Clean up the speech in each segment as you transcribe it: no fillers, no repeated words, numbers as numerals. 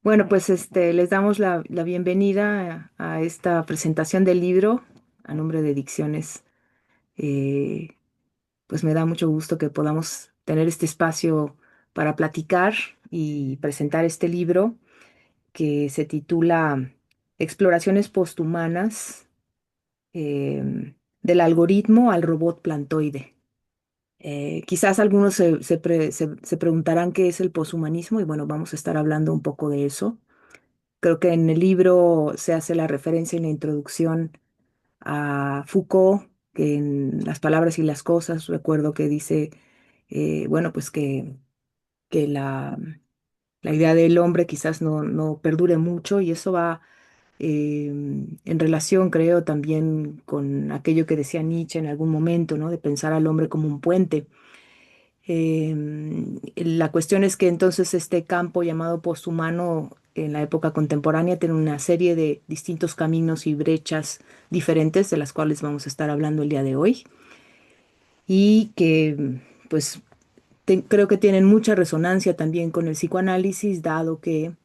Bueno, pues les damos la bienvenida a esta presentación del libro a nombre de Dicciones. Eh, pues me da mucho gusto que podamos tener este espacio para platicar y presentar este libro que se titula Exploraciones posthumanas, del algoritmo al robot plantoide. Quizás algunos se preguntarán qué es el poshumanismo y bueno, vamos a estar hablando un poco de eso. Creo que en el libro se hace la referencia en la introducción a Foucault, que en Las palabras y las cosas, recuerdo que dice, bueno, pues que la idea del hombre quizás no perdure mucho y eso va en relación, creo, también con aquello que decía Nietzsche en algún momento, ¿no? De pensar al hombre como un puente. La cuestión es que entonces este campo llamado posthumano en la época contemporánea tiene una serie de distintos caminos y brechas diferentes de las cuales vamos a estar hablando el día de hoy y que pues creo que tienen mucha resonancia también con el psicoanálisis, dado que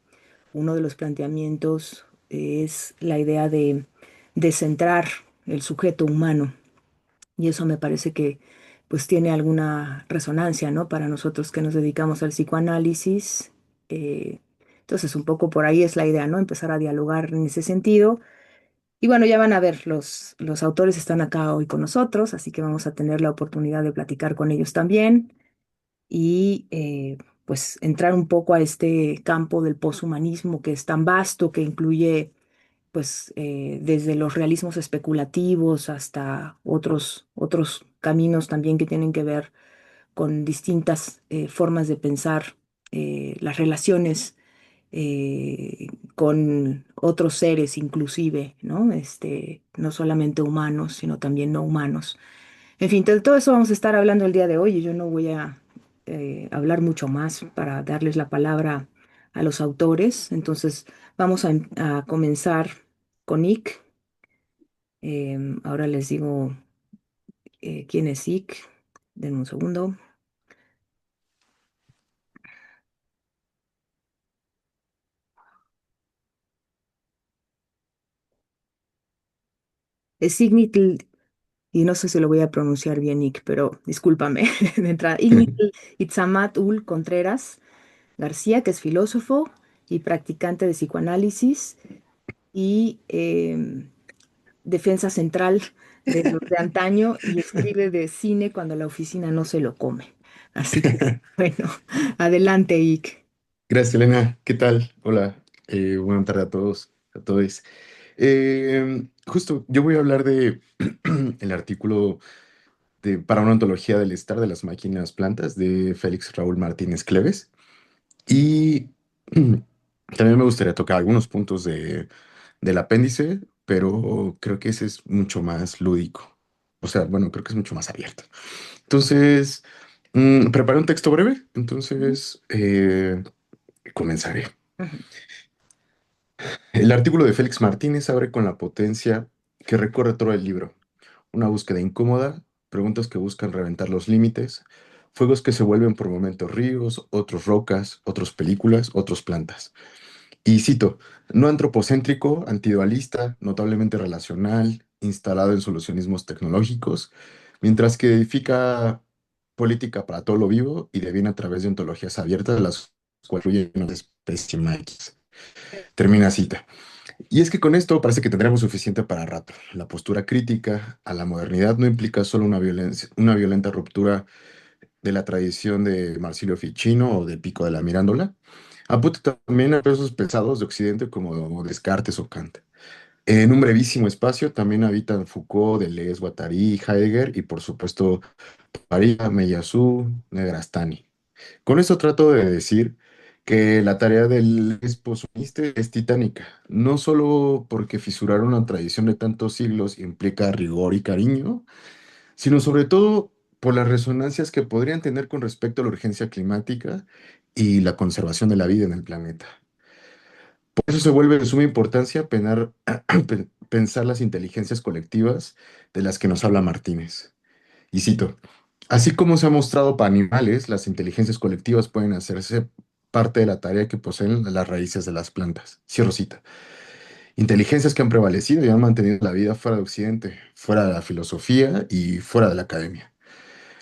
uno de los planteamientos es la idea de centrar el sujeto humano. Y eso me parece que pues tiene alguna resonancia, ¿no? Para nosotros que nos dedicamos al psicoanálisis. Eh, entonces, un poco por ahí es la idea, ¿no? Empezar a dialogar en ese sentido. Y bueno, ya van a ver, los autores están acá hoy con nosotros, así que vamos a tener la oportunidad de platicar con ellos también y pues entrar un poco a este campo del poshumanismo que es tan vasto, que incluye pues desde los realismos especulativos hasta otros caminos también que tienen que ver con distintas formas de pensar las relaciones con otros seres inclusive, ¿no? No solamente humanos, sino también no humanos. En fin, de todo eso vamos a estar hablando el día de hoy y yo no voy a hablar mucho más para darles la palabra a los autores. Entonces, vamos a comenzar con Nick. Ahora les digo quién es Nick. Denme un segundo. Es Ignitl, y no sé si lo voy a pronunciar bien, Nick, pero discúlpame de entrada. Ignitl Itzamat Contreras García, que es filósofo y practicante de psicoanálisis y defensa central de los de antaño y escribe de cine cuando la oficina no se lo come. Así que, bueno, adelante, Ick. Gracias, Elena. ¿Qué tal? Hola. Buenas tardes a todos, a todos. Justo, yo voy a hablar de el artículo para una ontología del estar de las máquinas plantas de Félix Raúl Martínez Cleves. Y también me gustaría tocar algunos puntos del apéndice, pero creo que ese es mucho más lúdico. O sea, bueno, creo que es mucho más abierto. Entonces, preparé un texto breve, Ujú, entonces comenzaré. ujú. El artículo de Félix Martínez abre con la potencia que recorre todo el libro. Una búsqueda incómoda, preguntas que buscan reventar los límites, fuegos que se vuelven por momentos ríos, otros rocas, otros películas, otros plantas. Y cito, no antropocéntrico, antidualista, notablemente relacional, instalado en solucionismos tecnológicos, mientras que edifica política para todo lo vivo y deviene a través de ontologías abiertas, las cuales fluyen en una especie X. Termina cita. Y es que con esto parece que tendremos suficiente para rato. La postura crítica a la modernidad no implica solo una violenta ruptura de la tradición de Marsilio Ficino o de Pico de la Mirándola. Apunta también a pesos pesados de Occidente como Descartes o Kant. En un brevísimo espacio también habitan Foucault, Deleuze, Guattari, Heidegger y por supuesto Paria, Meillassoux, Negrastani. Con eso trato de decir que la tarea del exposicionista es titánica, no solo porque fisurar una tradición de tantos siglos implica rigor y cariño, sino sobre todo por las resonancias que podrían tener con respecto a la urgencia climática y la conservación de la vida en el planeta. Por eso se vuelve de suma importancia pensar las inteligencias colectivas de las que nos habla Martínez. Y cito, así como se ha mostrado para animales, las inteligencias colectivas pueden hacerse parte de la tarea que poseen las raíces de las plantas. Cierro cita. Inteligencias que han prevalecido y han mantenido la vida fuera de Occidente, fuera de la filosofía y fuera de la academia.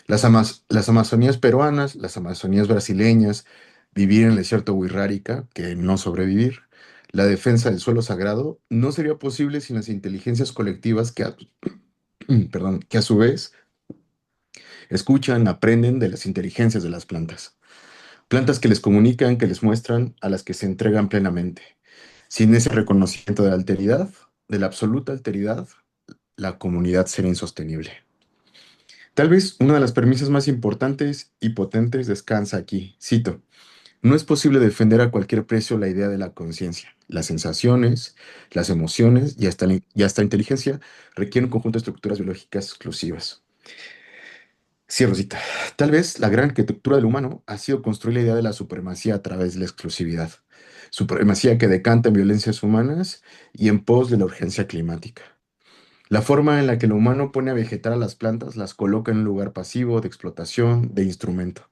Las Amazonías peruanas, las Amazonías brasileñas, vivir en el desierto Wixárika, que no sobrevivir. La defensa del suelo sagrado no sería posible sin las inteligencias colectivas perdón, que a su vez escuchan, aprenden de las inteligencias de las plantas. Plantas que les comunican, que les muestran, a las que se entregan plenamente. Sin ese reconocimiento de la alteridad, de la absoluta alteridad, la comunidad será insostenible. Tal vez una de las premisas más importantes y potentes descansa aquí. Cito, no es posible defender a cualquier precio la idea de la conciencia. Las sensaciones, las emociones y hasta la inteligencia requieren un conjunto de estructuras biológicas exclusivas. Cierro cita. Tal vez la gran arquitectura del humano ha sido construir la idea de la supremacía a través de la exclusividad. Supremacía que decanta en violencias humanas y en pos de la urgencia climática. La forma en la que el humano pone a vegetar a las plantas las coloca en un lugar pasivo de explotación, de instrumento.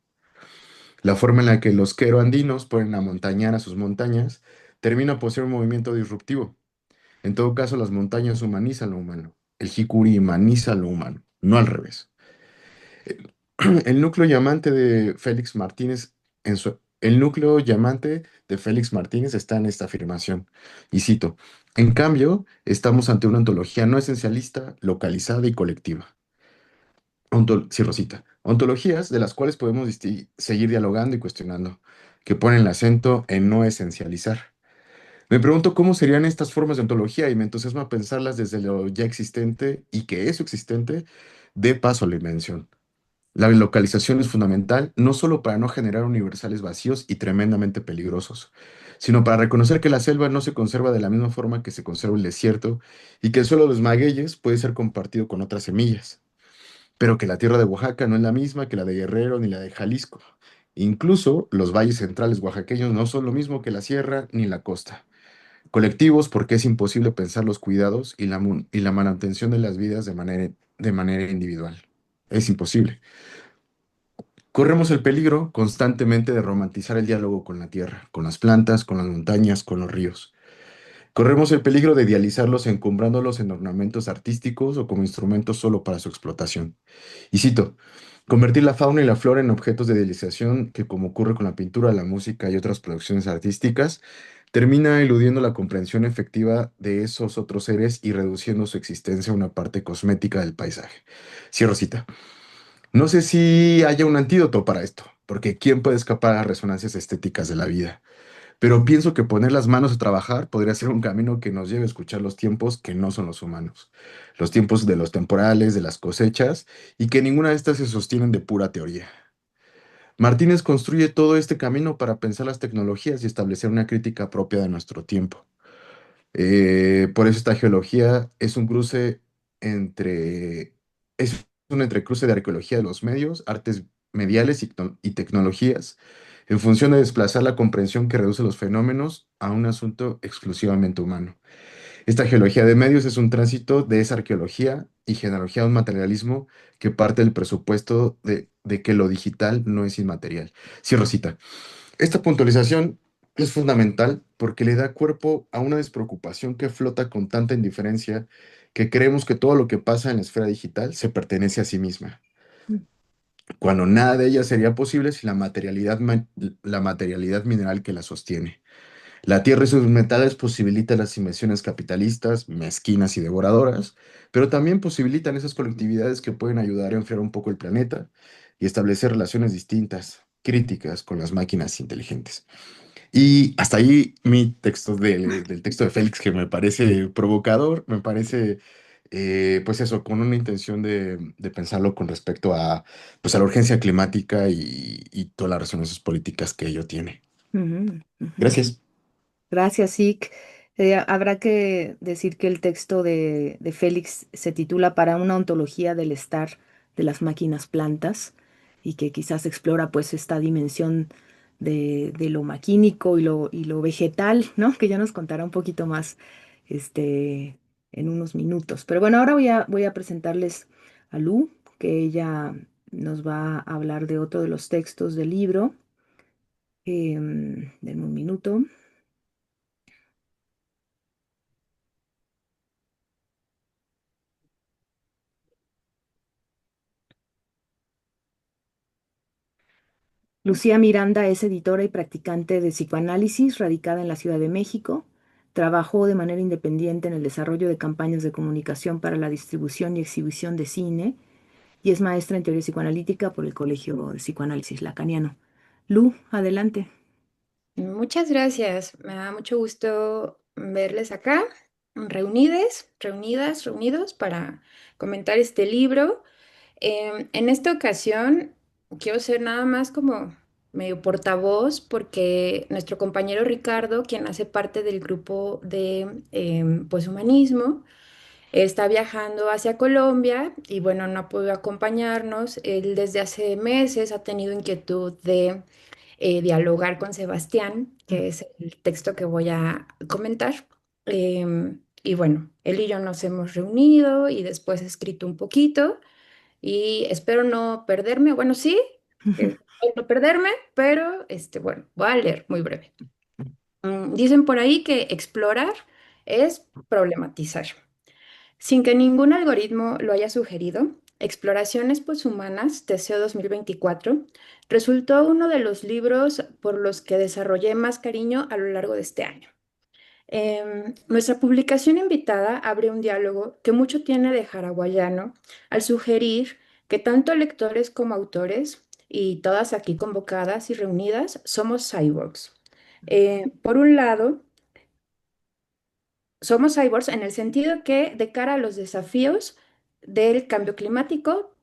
La forma en la que los queroandinos ponen a montañar a sus montañas termina por ser un movimiento disruptivo. En todo caso, las montañas humanizan lo humano. El jicuri humaniza lo humano, no al revés. El, el núcleo llamante de Félix Martínez el núcleo llamante de Félix Martínez está en esta afirmación. Y cito, en cambio, estamos ante una ontología no esencialista, localizada y colectiva. Cierro cita. Ontologías de las cuales podemos seguir dialogando y cuestionando, que ponen el acento en no esencializar. Me pregunto cómo serían estas formas de ontología y me entusiasma pensarlas desde lo ya existente y que eso existente dé paso a la invención. La localización es fundamental no solo para no generar universales vacíos y tremendamente peligrosos, sino para reconocer que la selva no se conserva de la misma forma que se conserva el desierto y que el suelo de los magueyes puede ser compartido con otras semillas, pero que la tierra de Oaxaca no es la misma que la de Guerrero ni la de Jalisco. Incluso los valles centrales oaxaqueños no son lo mismo que la sierra ni la costa. Colectivos porque es imposible pensar los cuidados y y la manutención de las vidas de manera individual. Es imposible. Corremos el peligro constantemente de romantizar el diálogo con la tierra, con las plantas, con las montañas, con los ríos. Corremos el peligro de idealizarlos encumbrándolos en ornamentos artísticos o como instrumentos solo para su explotación. Y cito, convertir la fauna y la flora en objetos de idealización que, como ocurre con la pintura, la música y otras producciones artísticas, termina eludiendo la comprensión efectiva de esos otros seres y reduciendo su existencia a una parte cosmética del paisaje. Cierro cita. No sé si haya un antídoto para esto, porque ¿quién puede escapar a las resonancias estéticas de la vida? Pero pienso que poner las manos a trabajar podría ser un camino que nos lleve a escuchar los tiempos que no son los humanos, los tiempos de los temporales, de las cosechas, y que ninguna de estas se sostienen de pura teoría. Martínez construye todo este camino para pensar las tecnologías y establecer una crítica propia de nuestro tiempo. Por eso esta geología es un cruce entre, es un entrecruce de arqueología de los medios, artes mediales y tecnologías, en función de desplazar la comprensión que reduce los fenómenos a un asunto exclusivamente humano. Esta geología de medios es un tránsito de esa arqueología y genealogía a un materialismo que parte del presupuesto de que lo digital no es inmaterial. Cierro cita. Esta puntualización es fundamental porque le da cuerpo a una despreocupación que flota con tanta indiferencia que creemos que todo lo que pasa en la esfera digital se pertenece a sí misma, cuando nada de ella sería posible sin la materialidad mineral que la sostiene. La tierra y sus metales posibilitan las inversiones capitalistas, mezquinas y devoradoras, pero también posibilitan esas colectividades que pueden ayudar a enfriar un poco el planeta y establecer relaciones distintas, críticas con las máquinas inteligentes. Y hasta ahí mi texto del texto de Félix, que me parece provocador, me parece, pues eso, con una intención de pensarlo con respecto a, pues a la urgencia climática y todas las resonancias políticas que ello tiene. Ujú, ujú. Gracias. Gracias, Sic. Habrá que decir que el texto de Félix se titula Para una ontología del estar de las máquinas plantas y que quizás explora pues esta dimensión de lo maquínico y lo vegetal, ¿no? Que ya nos contará un poquito más este, en unos minutos. Pero bueno, ahora voy a presentarles a Lu, que ella nos va a hablar de otro de los textos del libro Denme un minuto. Lucía Miranda es editora y practicante de psicoanálisis radicada en la Ciudad de México. Trabajó de manera independiente en el desarrollo de campañas de comunicación para la distribución y exhibición de cine y es maestra en teoría psicoanalítica por el Colegio de Psicoanálisis Lacaniano. Lu, adelante. Muchas gracias. Me da mucho gusto verles acá, reunidos para comentar este libro. En esta ocasión quiero ser nada más como medio portavoz porque nuestro compañero Ricardo, quien hace parte del grupo de poshumanismo, está viajando hacia Colombia y bueno, no pudo acompañarnos. Él desde hace meses ha tenido inquietud de dialogar con Sebastián, que es el texto que voy a comentar. Y bueno, él y yo nos hemos reunido y después he escrito un poquito y espero no perderme. Bueno, sí, espero no perderme, pero bueno, voy a leer muy breve. Dicen por ahí que explorar es problematizar. Sin que ningún algoritmo lo haya sugerido, Exploraciones Poshumanas, TCO 2024, resultó uno de los libros por los que desarrollé más cariño a lo largo de este año. Nuestra publicación invitada abre un diálogo que mucho tiene de haraguayano al sugerir que tanto lectores como autores, y todas aquí convocadas y reunidas, somos cyborgs. Por un lado, somos cyborgs en el sentido que de cara a los desafíos del cambio climático,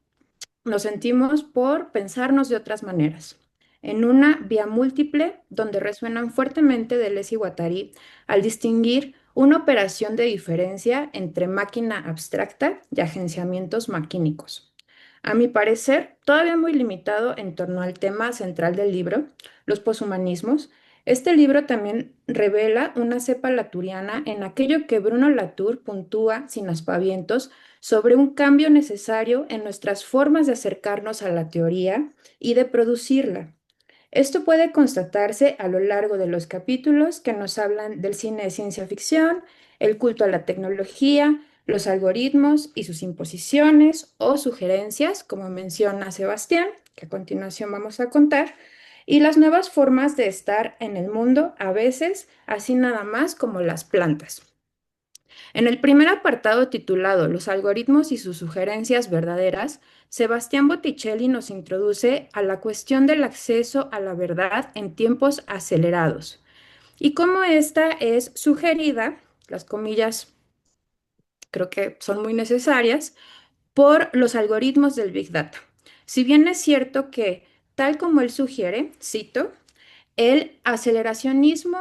nos sentimos por pensarnos de otras maneras, en una vía múltiple donde resuenan fuertemente Deleuze y Guattari al distinguir una operación de diferencia entre máquina abstracta y agenciamientos maquínicos. A mi parecer, todavía muy limitado en torno al tema central del libro, los poshumanismos, este libro también revela una cepa laturiana en aquello que Bruno Latour puntúa sin aspavientos sobre un cambio necesario en nuestras formas de acercarnos a la teoría y de producirla. Esto puede constatarse a lo largo de los capítulos que nos hablan del cine de ciencia ficción, el culto a la tecnología, los algoritmos y sus imposiciones o sugerencias, como menciona Sebastián, que a continuación vamos a contar, y las nuevas formas de estar en el mundo, a veces así nada más como las plantas. En el primer apartado titulado Los algoritmos y sus sugerencias verdaderas, Sebastián Botticelli nos introduce a la cuestión del acceso a la verdad en tiempos acelerados y cómo esta es sugerida, las comillas creo que son muy necesarias, por los algoritmos del Big Data. Si bien es cierto que, tal como él sugiere, cito, el aceleracionismo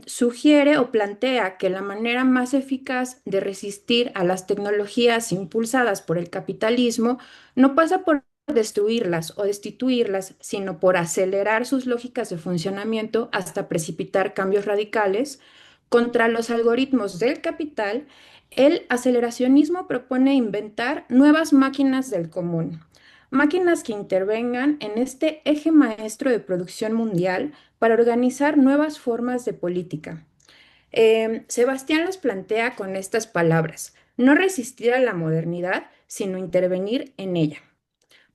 sugiere o plantea que la manera más eficaz de resistir a las tecnologías impulsadas por el capitalismo no pasa por destruirlas o destituirlas, sino por acelerar sus lógicas de funcionamiento hasta precipitar cambios radicales. Contra los algoritmos del capital, el aceleracionismo propone inventar nuevas máquinas del común, máquinas que intervengan en este eje maestro de producción mundial para organizar nuevas formas de política. Sebastián los plantea con estas palabras: no resistir a la modernidad, sino intervenir en ella.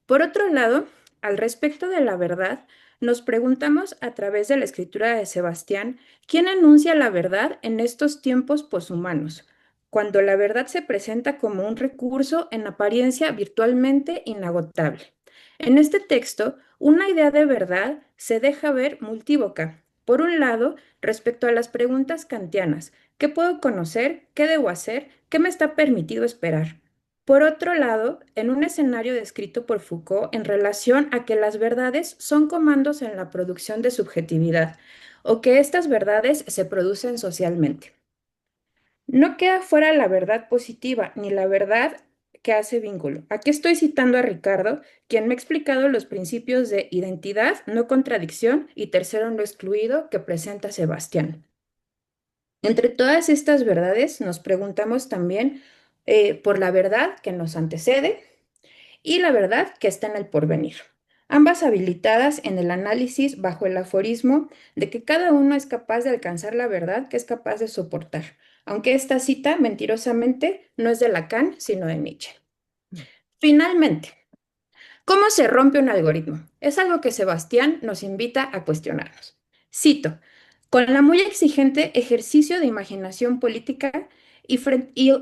Por otro lado, al respecto de la verdad, nos preguntamos a través de la escritura de Sebastián, ¿quién enuncia la verdad en estos tiempos poshumanos, cuando la verdad se presenta como un recurso en apariencia virtualmente inagotable? En este texto, una idea de verdad se deja ver multívoca. Por un lado, respecto a las preguntas kantianas, ¿qué puedo conocer? ¿Qué debo hacer? ¿Qué me está permitido esperar? Por otro lado, en un escenario descrito por Foucault en relación a que las verdades son comandos en la producción de subjetividad o que estas verdades se producen socialmente. No queda fuera la verdad positiva ni la verdad que hace vínculo. Aquí estoy citando a Ricardo, quien me ha explicado los principios de identidad, no contradicción y tercero no excluido que presenta Sebastián. Entre todas estas verdades nos preguntamos también por la verdad que nos antecede y la verdad que está en el porvenir. ambas habilitadas en el análisis bajo el aforismo de que cada uno es capaz de alcanzar la verdad que es capaz de soportar, aunque esta cita, mentirosamente, no es de Lacan, sino de Nietzsche. Finalmente, ¿cómo se rompe un algoritmo? Es algo que Sebastián nos invita a cuestionarnos. Cito, con la muy exigente ejercicio de imaginación política y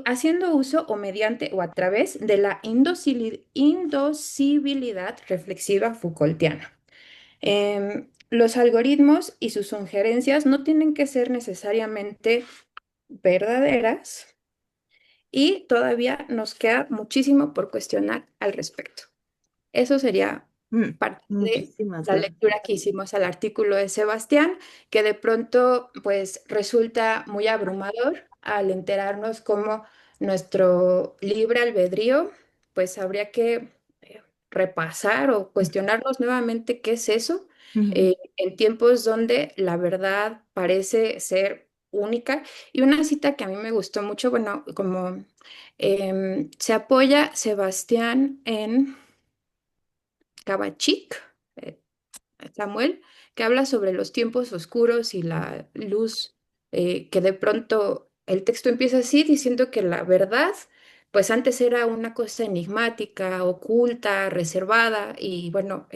haciendo uso o mediante o a través de la indocibilidad reflexiva Foucaultiana. Los algoritmos y sus sugerencias no tienen que ser necesariamente verdaderas y todavía nos queda muchísimo por cuestionar al respecto. Eso sería Mm, parte de muchísimas la gracias. lectura que hicimos al artículo de Sebastián, que de pronto pues resulta muy abrumador al enterarnos cómo nuestro libre albedrío pues habría que repasar o cuestionarnos nuevamente qué es eso Ujú, en tiempos donde la verdad parece ser única. Y una cita que a mí me gustó mucho, bueno, como se apoya Sebastián en Kabachik, eh, Samuel, que habla sobre los tiempos oscuros y la luz, que de pronto el texto empieza así, diciendo que la verdad, pues antes era una cosa enigmática, oculta, reservada, y bueno,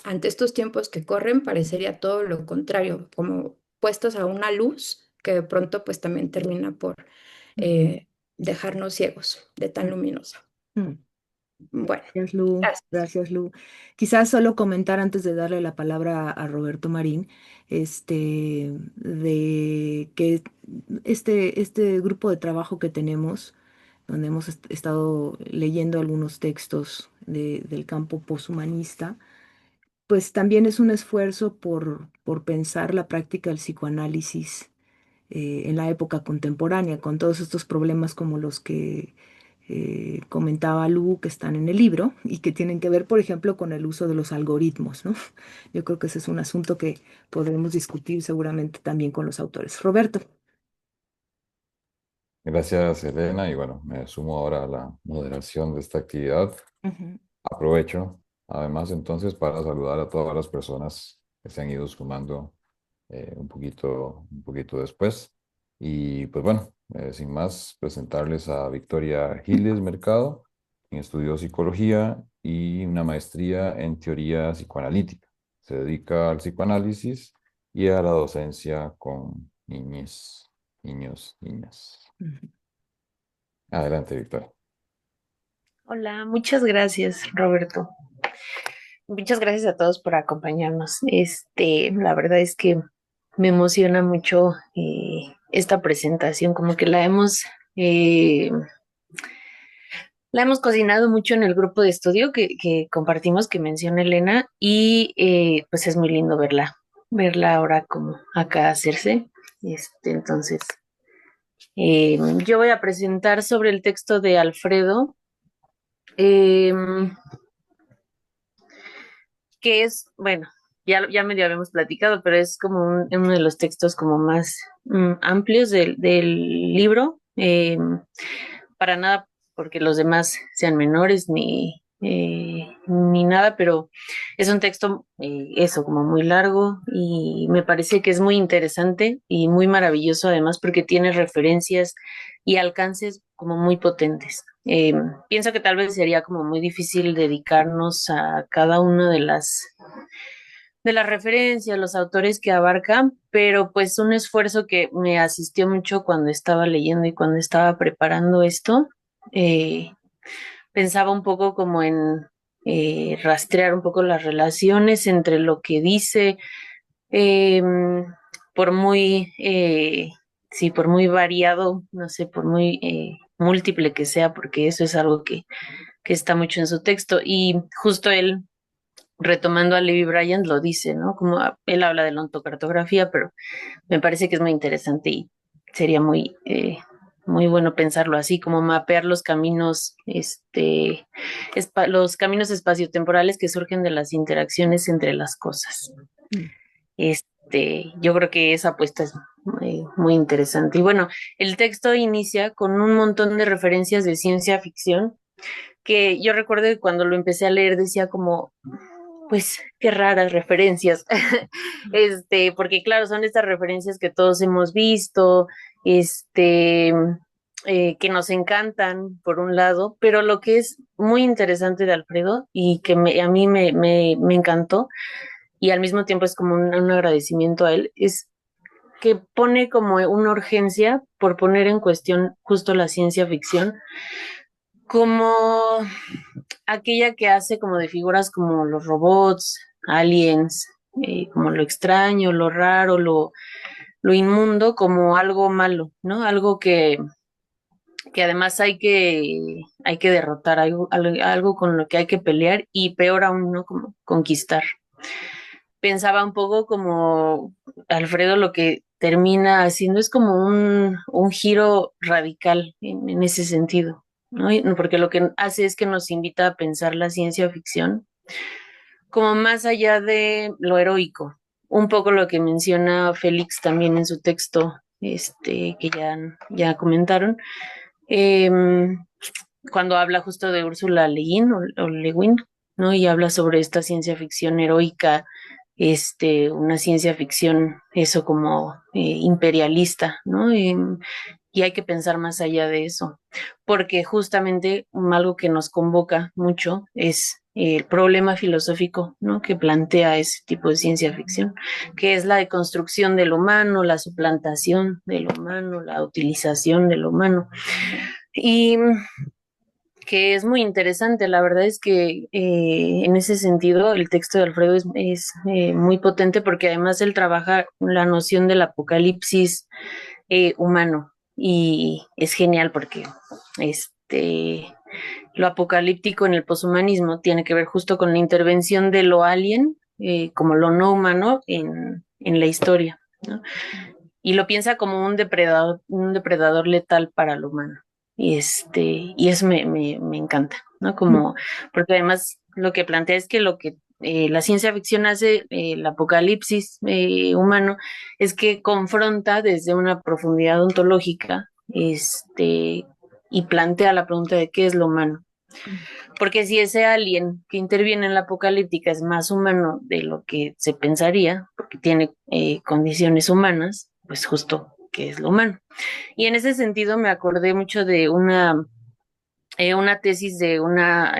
ante estos tiempos que corren parecería todo lo contrario, como puestos a una luz que de pronto pues también termina por eh, dejarnos ciegos de tan luminosa. mm. Bueno, Gracias, Lu. gracias. Gracias, Lu. Quizás solo comentar antes de darle la palabra a Roberto Marín, de que este grupo de trabajo que tenemos, donde hemos estado leyendo algunos textos del campo poshumanista, pues también es un esfuerzo por pensar la práctica del psicoanálisis en la época contemporánea, con todos estos problemas como los que comentaba Lu, que están en el libro y que tienen que ver, por ejemplo, con el uso de los algoritmos, ¿no? Yo creo que ese es un asunto que podremos discutir seguramente también con los autores. Roberto. Gracias, Elena, y bueno, me sumo ahora a la moderación de esta actividad. Ujú, Aprovecho, además, entonces, para saludar a todas las personas que se han ido sumando un poquito después. Y pues bueno, sin más, presentarles a Victoria Giles Mercado, quien estudió psicología y una maestría en teoría psicoanalítica. Se dedica al psicoanálisis y a la docencia con niños, niñas. ujú. Adelante, Victoria. Hola, muchas gracias, Roberto. Muchas gracias a todos por acompañarnos. La verdad es que me emociona mucho esta presentación, como que eh, la hemos cocinado mucho en el grupo de estudio que compartimos, que menciona Elena, y pues es muy lindo verla ahora como acá hacerse. Entonces, yo voy a presentar sobre el texto de Alfredo. em, que es, bueno, ya medio habíamos platicado, pero es como uno de los textos como más amplios del libro. Para nada porque los demás sean menores ni nada, pero es un texto, eso, como muy largo y me parece que es muy interesante y muy maravilloso además porque tiene referencias y alcances como muy potentes. Pienso que tal vez sería como muy difícil dedicarnos a cada una de las referencias, los autores que abarcan, pero pues un esfuerzo que me asistió mucho cuando estaba leyendo y cuando estaba preparando esto, eh, pensaba un poco como en rastrear un poco las relaciones entre lo que dice, eh, por muy, sí, por muy variado, no sé, por muy múltiple que sea, porque eso es algo que está mucho en su texto. Y justo él, retomando a Levi Bryant, lo dice, ¿no? Como él habla de la ontocartografía, pero me parece que es muy interesante y sería muy bueno pensarlo así, como mapear los caminos, los caminos espaciotemporales que surgen de las interacciones entre las cosas. Mm, Yo creo que esa apuesta es muy interesante. Y bueno, el texto inicia con un montón de referencias de ciencia ficción que yo recuerdo que cuando lo empecé a leer decía como, pues qué raras referencias, porque claro, son estas referencias que todos hemos visto, este, que nos encantan por un lado, pero lo que es muy interesante de Alfredo y que a mí me encantó y al mismo tiempo es como un agradecimiento a él, es que pone como una urgencia por poner en cuestión justo la ciencia ficción como aquella que hace como de figuras como los robots, aliens, como lo extraño, lo raro, lo inmundo, como algo malo, ¿no? Algo que además hay que derrotar, algo con lo que hay que pelear y peor aún, ¿no? Como conquistar. Pensaba un poco como Alfredo lo que termina haciendo es como un giro radical en ese sentido, ¿no? Porque lo que hace es que nos invita a pensar la ciencia ficción como más allá de lo heroico, un poco lo que menciona Félix también en su texto, que ya comentaron, em, cuando habla justo de Úrsula Le Guin o Le Guin, ¿no? Y habla sobre esta ciencia ficción heroica, una ciencia ficción, eso como imperialista, ¿no? Y hay que pensar más allá de eso, porque justamente algo que nos convoca mucho es el problema filosófico, ¿no? Que plantea ese tipo de ciencia ficción, que es la deconstrucción del humano, la suplantación del humano, la utilización del humano. Y que es muy interesante. La verdad es que en ese sentido el texto de Alfredo es muy potente porque además él trabaja la noción del apocalipsis humano y es genial porque lo apocalíptico en el poshumanismo tiene que ver justo con la intervención de lo alien como lo no humano en la historia, ¿no? Y lo piensa como un depredador letal para el humano. Y eso me encanta, ¿no? Como, porque además lo que plantea es que lo que la ciencia ficción hace, el apocalipsis humano, es que confronta desde una profundidad ontológica, y plantea la pregunta de qué es lo humano. Porque si ese alien que interviene en la apocalíptica es más humano de lo que se pensaría, porque tiene condiciones humanas, pues justo qué es lo humano. Y en ese sentido me acordé mucho de una tesis de una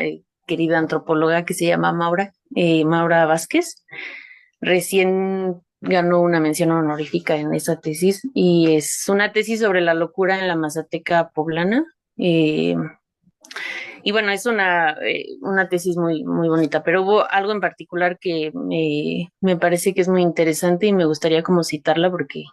querida antropóloga que se llama Maura Vázquez. Recién ganó una mención honorífica en esa tesis y es una tesis sobre la locura en la Mazateca poblana. Y bueno, es una tesis muy, muy bonita, pero hubo algo en particular que me parece que es muy interesante y me gustaría como citarla porque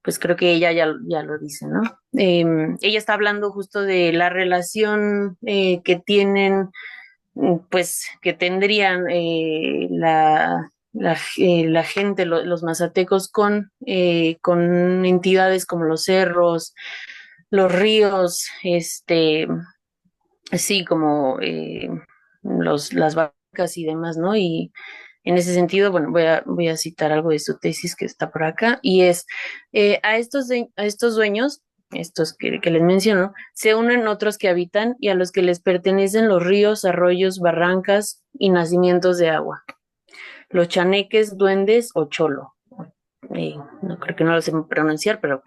pues creo que ella ya lo dice, ¿no? Ella está hablando justo de la relación que tienen, pues que tendrían la gente, los mazatecos con entidades como los cerros, los ríos, sí, como las vacas y demás, ¿no? Y en ese sentido, bueno, voy a citar algo de su tesis que está por acá, y es, a estos dueños, estos que les menciono, se unen otros que habitan y a los que les pertenecen los ríos, arroyos, barrancas y nacimientos de agua, los chaneques, duendes o cholo. No creo que no lo sé pronunciar, pero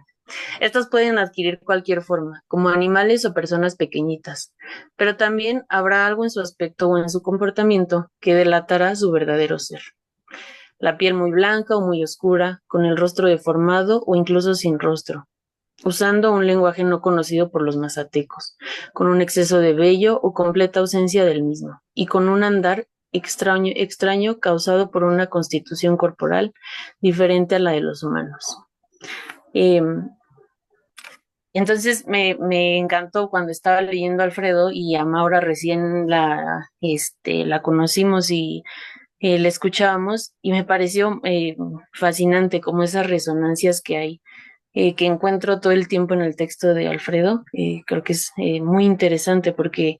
estos pueden adquirir cualquier forma, como animales o personas pequeñitas, pero también habrá algo en su aspecto o en su comportamiento que delatará su verdadero ser. La piel muy blanca o muy oscura, con el rostro deformado o incluso sin rostro, usando un lenguaje no conocido por los mazatecos, con un exceso de vello o completa ausencia del mismo, y con un andar extraño causado por una constitución corporal diferente a la de los humanos. Entonces me encantó cuando estaba leyendo a Alfredo y a Maura recién la conocimos y la escuchábamos y me pareció fascinante como esas resonancias que hay, que encuentro todo el tiempo en el texto de Alfredo. Creo que es muy interesante porque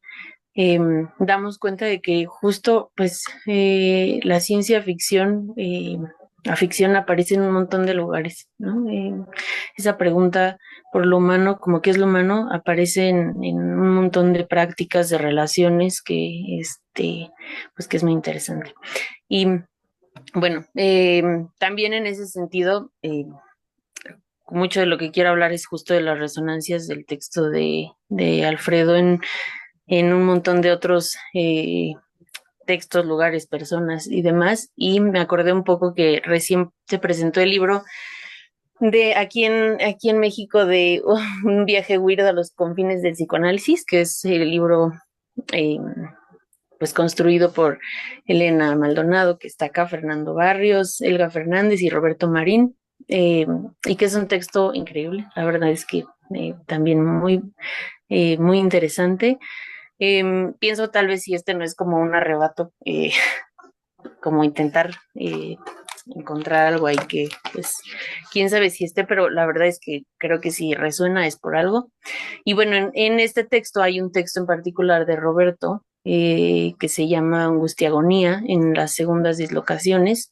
damos cuenta de que justo pues la ciencia ficción la ficción aparece en un montón de lugares, ¿no? Esa pregunta por lo humano, como qué es lo humano, aparece en un montón de prácticas, de relaciones pues que es muy interesante. Y bueno, también en ese sentido, mucho de lo que quiero hablar es justo de las resonancias del texto de Alfredo en un montón de otros textos, lugares, personas y demás. Y me acordé un poco que recién se presentó el libro de aquí en México de un viaje weird a los confines del psicoanálisis, que es el libro eh, pues construido por Elena Maldonado, que está acá, Fernando Barrios, Elga Fernández y Roberto Marín, y que es un texto increíble. La verdad es que también muy interesante. Pienso tal vez si este no es como un arrebato, como intentar encontrar algo ahí que, pues, quién sabe si pero la verdad es que creo que si resuena es por algo. Y bueno, en este texto hay un texto en particular de Roberto que se llama Angustia Agonía en las segundas dislocaciones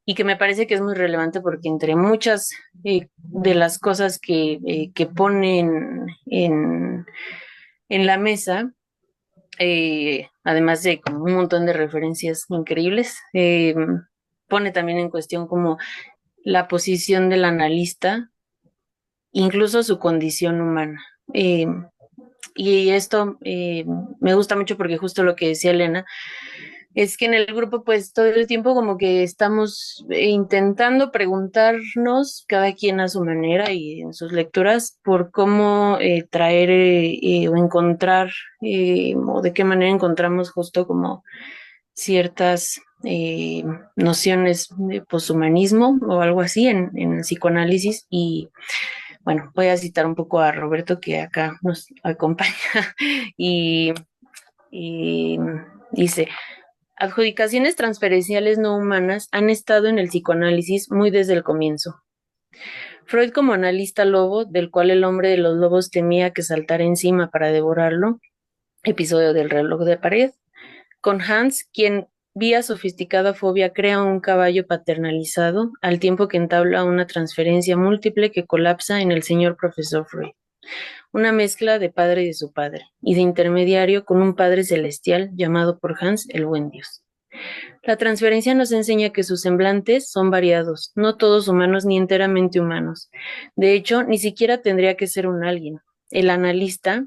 y que me parece que es muy relevante porque entre muchas de las cosas que ponen en la mesa, además de como un montón de referencias increíbles, pone también en cuestión como la posición del analista, incluso su condición humana. Eh, y esto me gusta mucho porque justo lo que decía Elena, es que en el grupo pues todo el tiempo como que estamos intentando preguntarnos cada quien a su manera y en sus lecturas por cómo traer o encontrar o de qué manera encontramos justo como ciertas nociones de poshumanismo o algo así en el psicoanálisis y bueno, voy a citar un poco a Roberto que acá nos acompaña y, y dice, adjudicaciones transferenciales no humanas han estado en el psicoanálisis muy desde el comienzo. Freud como analista lobo, del cual el hombre de los lobos temía que saltara encima para devorarlo, episodio del reloj de pared, con Hans, quien vía sofisticada fobia crea un caballo paternalizado, al tiempo que entabla una transferencia múltiple que colapsa en el señor profesor Freud. Una mezcla de padre y de su padre, y de intermediario con un padre celestial llamado por Hans el buen Dios. La transferencia nos enseña que sus semblantes son variados, no todos humanos ni enteramente humanos. De hecho, ni siquiera tendría que ser un alguien. El analista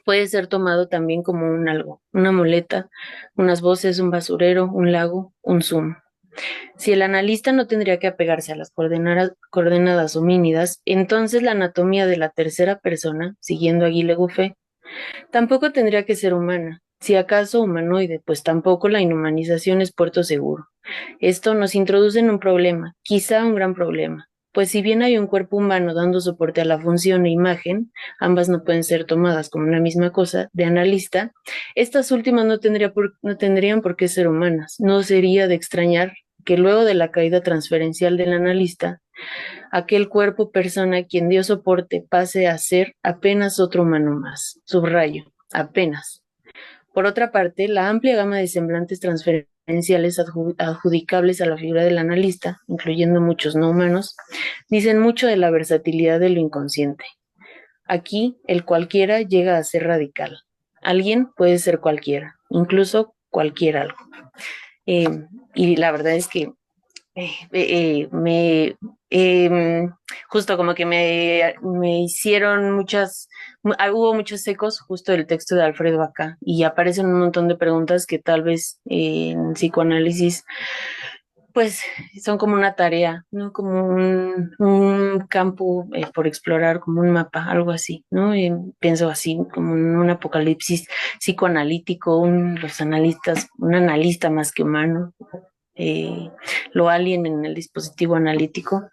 puede ser tomado también como un algo, una muleta, unas voces, un basurero, un lago, un zoom. Si el analista no tendría que apegarse a las coordenadas homínidas, entonces la anatomía de la tercera persona, siguiendo a Guy Legouffé, tampoco tendría que ser humana. Si acaso humanoide, pues tampoco la inhumanización es puerto seguro. Esto nos introduce en un problema, quizá un gran problema, pues si bien hay un cuerpo humano dando soporte a la función e imagen, ambas no pueden ser tomadas como una misma cosa, de analista, estas últimas no tendrían por qué ser humanas. No sería de extrañar que luego de la caída transferencial del analista, aquel cuerpo persona quien dio soporte pase a ser apenas otro humano más. Subrayo, apenas. Por otra parte, la amplia gama de semblantes transferenciales adjudicables a la figura del analista, incluyendo muchos no humanos, dicen mucho de la versatilidad de lo inconsciente. Aquí, el cualquiera llega a ser radical. Alguien puede ser cualquiera, incluso cualquier algo. Y la verdad es que justo como que me hicieron hubo muchos ecos justo del texto de Alfredo acá y aparecen un montón de preguntas que tal vez en psicoanálisis pues son como una tarea, ¿no? Como un campo por explorar, como un mapa, algo así, ¿no? Pienso así, como en un apocalipsis psicoanalítico, los analistas, un analista más que humano, eh, lo alien en el dispositivo analítico.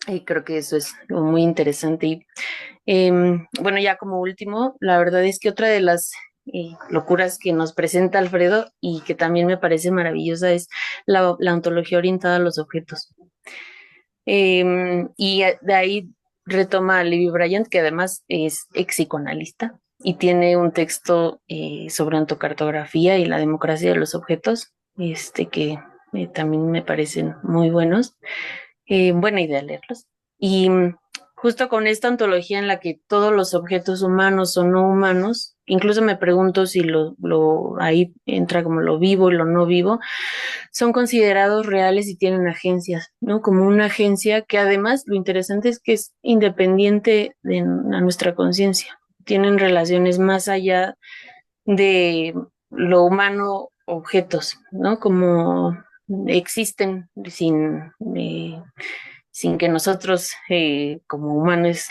Y creo que eso es muy interesante. Y bueno, ya como último, la verdad es que otra de las locuras que nos presenta Alfredo y que también me parece maravillosa es la ontología orientada a los objetos. Y de ahí retoma a Levi Bryant, que además es ex psicoanalista y tiene un texto sobre ontocartografía y la democracia de los objetos, que también me parecen muy buenos. Buena idea leerlos. Y justo con esta antología en la que todos los objetos humanos o no humanos, incluso me pregunto si ahí entra como lo vivo y lo no vivo, son considerados reales y tienen agencias, ¿no? Como una agencia que además lo interesante es que es independiente a nuestra conciencia. Tienen relaciones más allá de lo humano, objetos, ¿no? Como existen sin que nosotros como humanos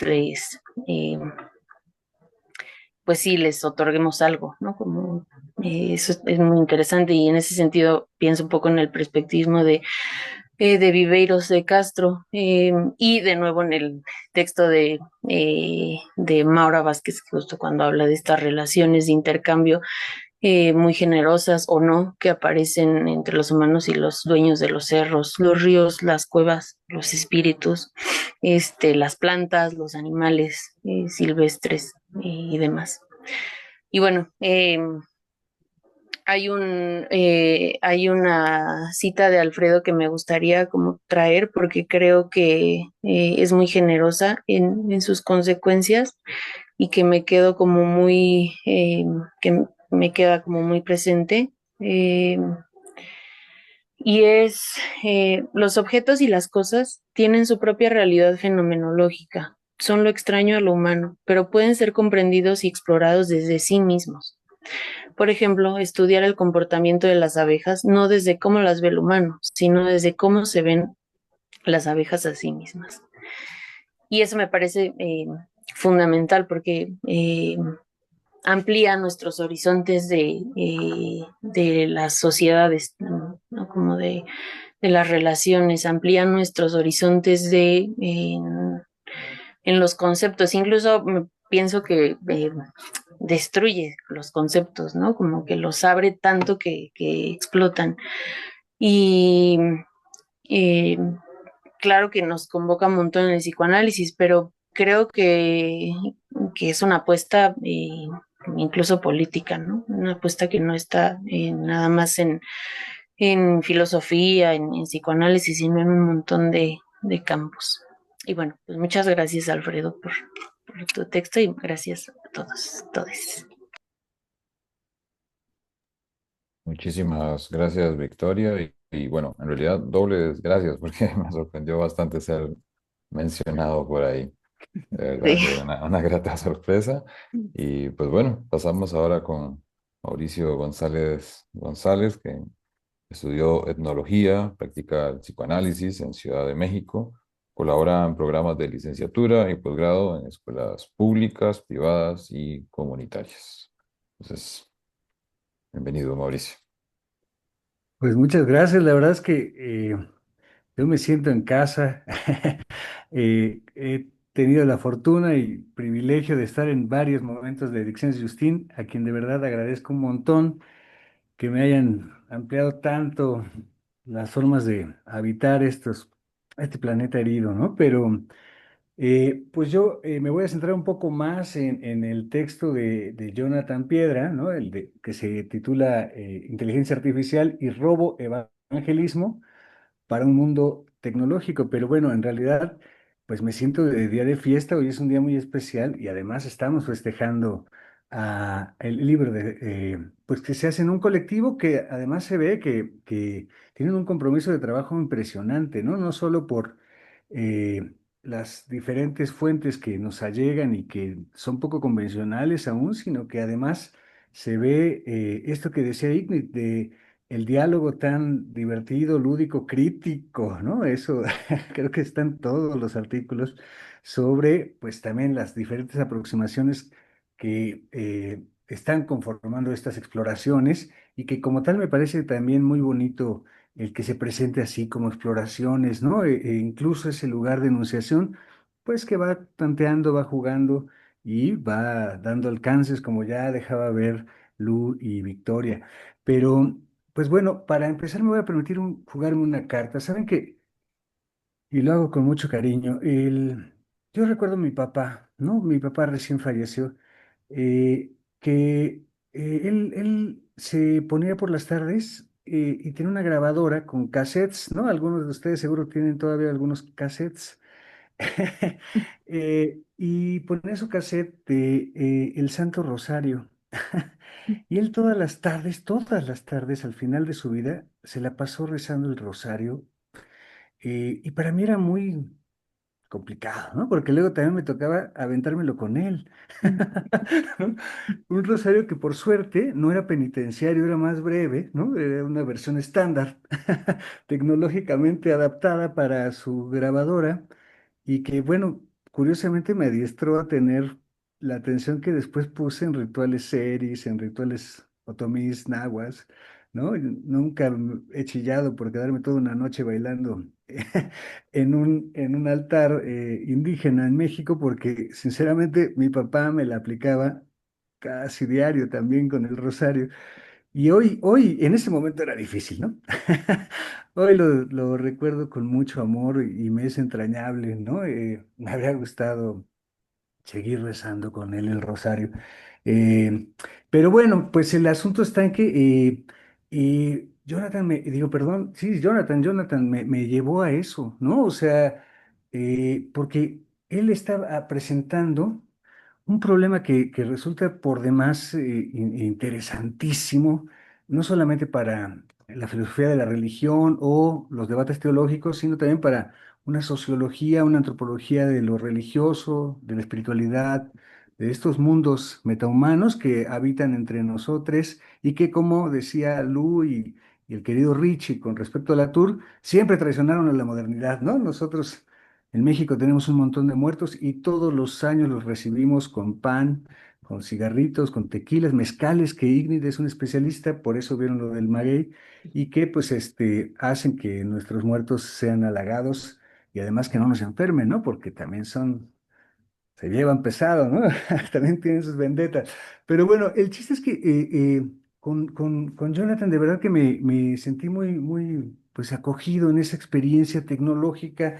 pues sí, les otorguemos algo, ¿no? Como eso es muy interesante y en ese sentido pienso un poco en el perspectivismo de Viveiros de Castro y de nuevo en el texto de Maura Vázquez, justo cuando habla de estas relaciones de intercambio muy generosas o no que aparecen entre los humanos y los dueños de los cerros, los ríos, las cuevas, los espíritus, las plantas, los animales silvestres y demás. Y bueno, hay una cita de Alfredo que me gustaría como traer porque creo que es muy generosa en sus consecuencias y que me quedo como que me queda como muy presente. eh, y es, los objetos y las cosas tienen su propia realidad fenomenológica, son lo extraño a lo humano, pero pueden ser comprendidos y explorados desde sí mismos. Por ejemplo, estudiar el comportamiento de las abejas no desde cómo las ve el humano, sino desde cómo se ven las abejas a sí mismas. Y eso me parece fundamental porque amplía nuestros horizontes de las sociedades, ¿no? Como de las relaciones, amplía nuestros horizontes en los conceptos. Incluso pienso que destruye los conceptos, ¿no? Como que los abre tanto que explotan. Y eh, claro que nos convoca un montón en el psicoanálisis, pero creo que es una apuesta incluso política, ¿no? Una apuesta que no está nada más en filosofía, en psicoanálisis, sino en un montón de campos. Y bueno, pues muchas gracias, Alfredo, por tu texto y gracias a todos, todes. Muchísimas gracias, Victoria. Y bueno, en realidad dobles gracias porque me sorprendió bastante ser mencionado por ahí. De verdad, Sí. fue una grata sorpresa. Y pues bueno, pasamos ahora con Mauricio González González, que estudió etnología, practica el psicoanálisis en Ciudad de México, colabora en programas de licenciatura y posgrado en escuelas públicas, privadas y comunitarias. Entonces, bienvenido, Mauricio. Pues muchas gracias, la verdad es que yo me siento en casa. He tenido la fortuna y privilegio de estar en varios momentos de Dicciones Justin, a quien de verdad agradezco un montón que me hayan ampliado tanto las formas de habitar este planeta herido, ¿no? Pero pues yo me voy a centrar un poco más en el texto de Jonathan Piedra, ¿no? Que se titula Inteligencia Artificial y Robo Evangelismo para un mundo tecnológico, pero bueno, en realidad, pues me siento de día de fiesta, hoy es un día muy especial y además estamos festejando el libro pues que se hace en un colectivo que además se ve que tienen un compromiso de trabajo impresionante, ¿no? No solo por las diferentes fuentes que nos allegan y que son poco convencionales aún, sino que además se ve esto que decía Ignit de el diálogo tan divertido, lúdico, crítico, ¿no? Eso creo que están todos los artículos sobre, pues también las diferentes aproximaciones que están conformando estas exploraciones y que como tal me parece también muy bonito el que se presente así como exploraciones, ¿no? Incluso ese lugar de enunciación, pues que va tanteando, va jugando y va dando alcances como ya dejaba ver Lu y Victoria. Pero pues bueno, para empezar me voy a permitir jugarme una carta. Saben que, y lo hago con mucho cariño, yo recuerdo a mi papá, ¿no? Mi papá recién falleció, que él se ponía por las tardes y tenía una grabadora con cassettes, ¿no? Algunos de ustedes seguro tienen todavía algunos cassettes. Y ponía su cassette de El Santo Rosario. Y él todas las tardes, al final de su vida, se la pasó rezando el rosario. Y para mí era muy complicado, ¿no? Porque luego también me tocaba aventármelo con él. ¿No? Un rosario que por suerte no era penitenciario, era más breve, ¿no? Era una versión estándar, tecnológicamente adaptada para su grabadora y que, bueno, curiosamente me adiestró a tener la atención que después puse en rituales seris, en rituales otomís, nahuas, ¿no? Y nunca he chillado por quedarme toda una noche bailando en un altar indígena en México, porque sinceramente mi papá me la aplicaba casi diario también con el rosario. Y hoy, en ese momento era difícil, ¿no? Hoy lo recuerdo con mucho amor y me es entrañable, ¿no? Me habría gustado seguir rezando con él el rosario. Eh, pero bueno, pues el asunto está en que Jonathan digo, perdón, sí, Jonathan me llevó a eso, ¿no? O sea, porque él estaba presentando un problema que resulta por demás interesantísimo, no solamente para la filosofía de la religión o los debates teológicos, sino también para una sociología, una antropología de lo religioso, de la espiritualidad, de estos mundos metahumanos que habitan entre nosotros y que, como decía Lu y el querido Richie con respecto a la tour, siempre traicionaron a la modernidad, ¿no? Nosotros en México tenemos un montón de muertos y todos los años los recibimos con pan, con cigarritos, con tequilas, mezcales, que Ignid es un especialista, por eso vieron lo del maguey, y que pues hacen que nuestros muertos sean halagados y además que no nos enfermen, ¿no? Porque también se llevan pesado, ¿no? También tienen sus vendetas. Pero bueno, el chiste es que con Jonathan de verdad que me sentí muy, pues acogido en esa experiencia tecnológica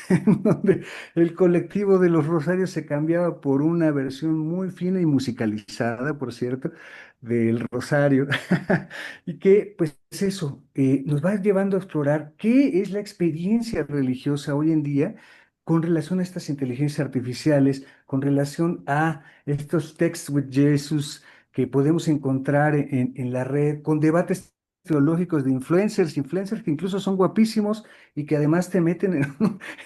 en donde el colectivo de los Rosarios se cambiaba por una versión muy fina y musicalizada, por cierto, del Rosario. Y que, pues eso, nos va llevando a explorar qué es la experiencia religiosa hoy en día con relación a estas inteligencias artificiales, con relación a estos texts with Jesus que podemos encontrar en la red, con debates teológicos de influencers que incluso son guapísimos y que además te meten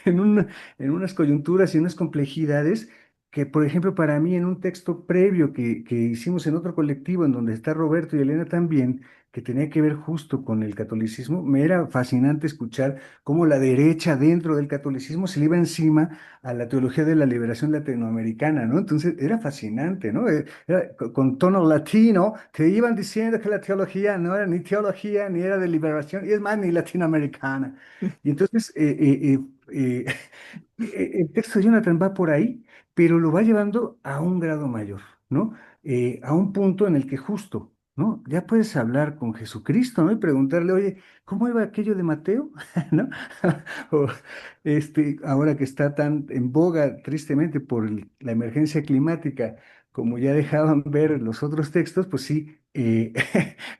en, en unas coyunturas y unas complejidades que, por ejemplo, para mí en un texto previo que hicimos en otro colectivo, en donde está Roberto y Elena también, que tenía que ver justo con el catolicismo, me era fascinante escuchar cómo la derecha dentro del catolicismo se le iba encima a la teología de la liberación latinoamericana, ¿no? Entonces era fascinante, ¿no? Con tono latino, te iban diciendo que la teología no era ni teología, ni era de liberación, y es más, ni latinoamericana. Y entonces el texto de Jonathan va por ahí, pero lo va llevando a un grado mayor, ¿no? A un punto en el que justo, ¿no? Ya puedes hablar con Jesucristo, ¿no? Y preguntarle, oye, ¿cómo iba aquello de Mateo? ¿No? O, ahora que está tan en boga, tristemente, por la emergencia climática, como ya dejaban ver los otros textos, pues sí,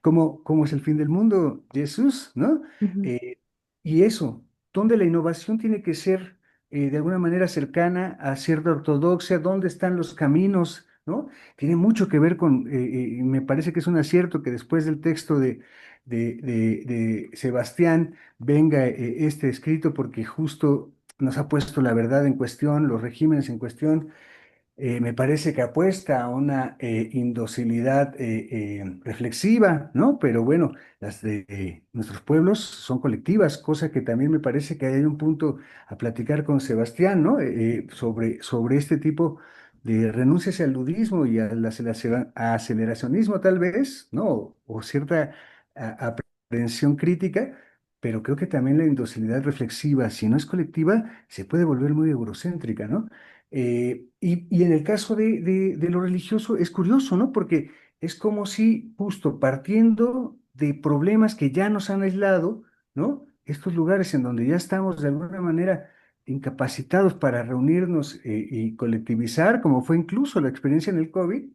¿cómo es el fin del mundo? Jesús, ¿no? Ujú. Eh, y eso, donde la innovación tiene que ser de alguna manera cercana a cierta ortodoxia, dónde están los caminos, ¿no? Tiene mucho que ver con, me parece que es un acierto que después del texto de Sebastián venga este escrito porque justo nos ha puesto la verdad en cuestión, los regímenes en cuestión, me parece que apuesta a una indocilidad reflexiva, ¿no? Pero bueno, las de nuestros pueblos son colectivas, cosa que también me parece que hay un punto a platicar con Sebastián, ¿no? Sobre este tipo de renuncias al ludismo y al aceleracionismo tal vez, ¿no? O cierta aprehensión crítica. Pero creo que también la indocilidad reflexiva, si no es colectiva, se puede volver muy eurocéntrica, ¿no? Y en el caso de lo religioso es curioso, ¿no? Porque es como si justo partiendo de problemas que ya nos han aislado, ¿no? Estos lugares en donde ya estamos de alguna manera incapacitados para reunirnos y colectivizar, como fue incluso la experiencia en el COVID,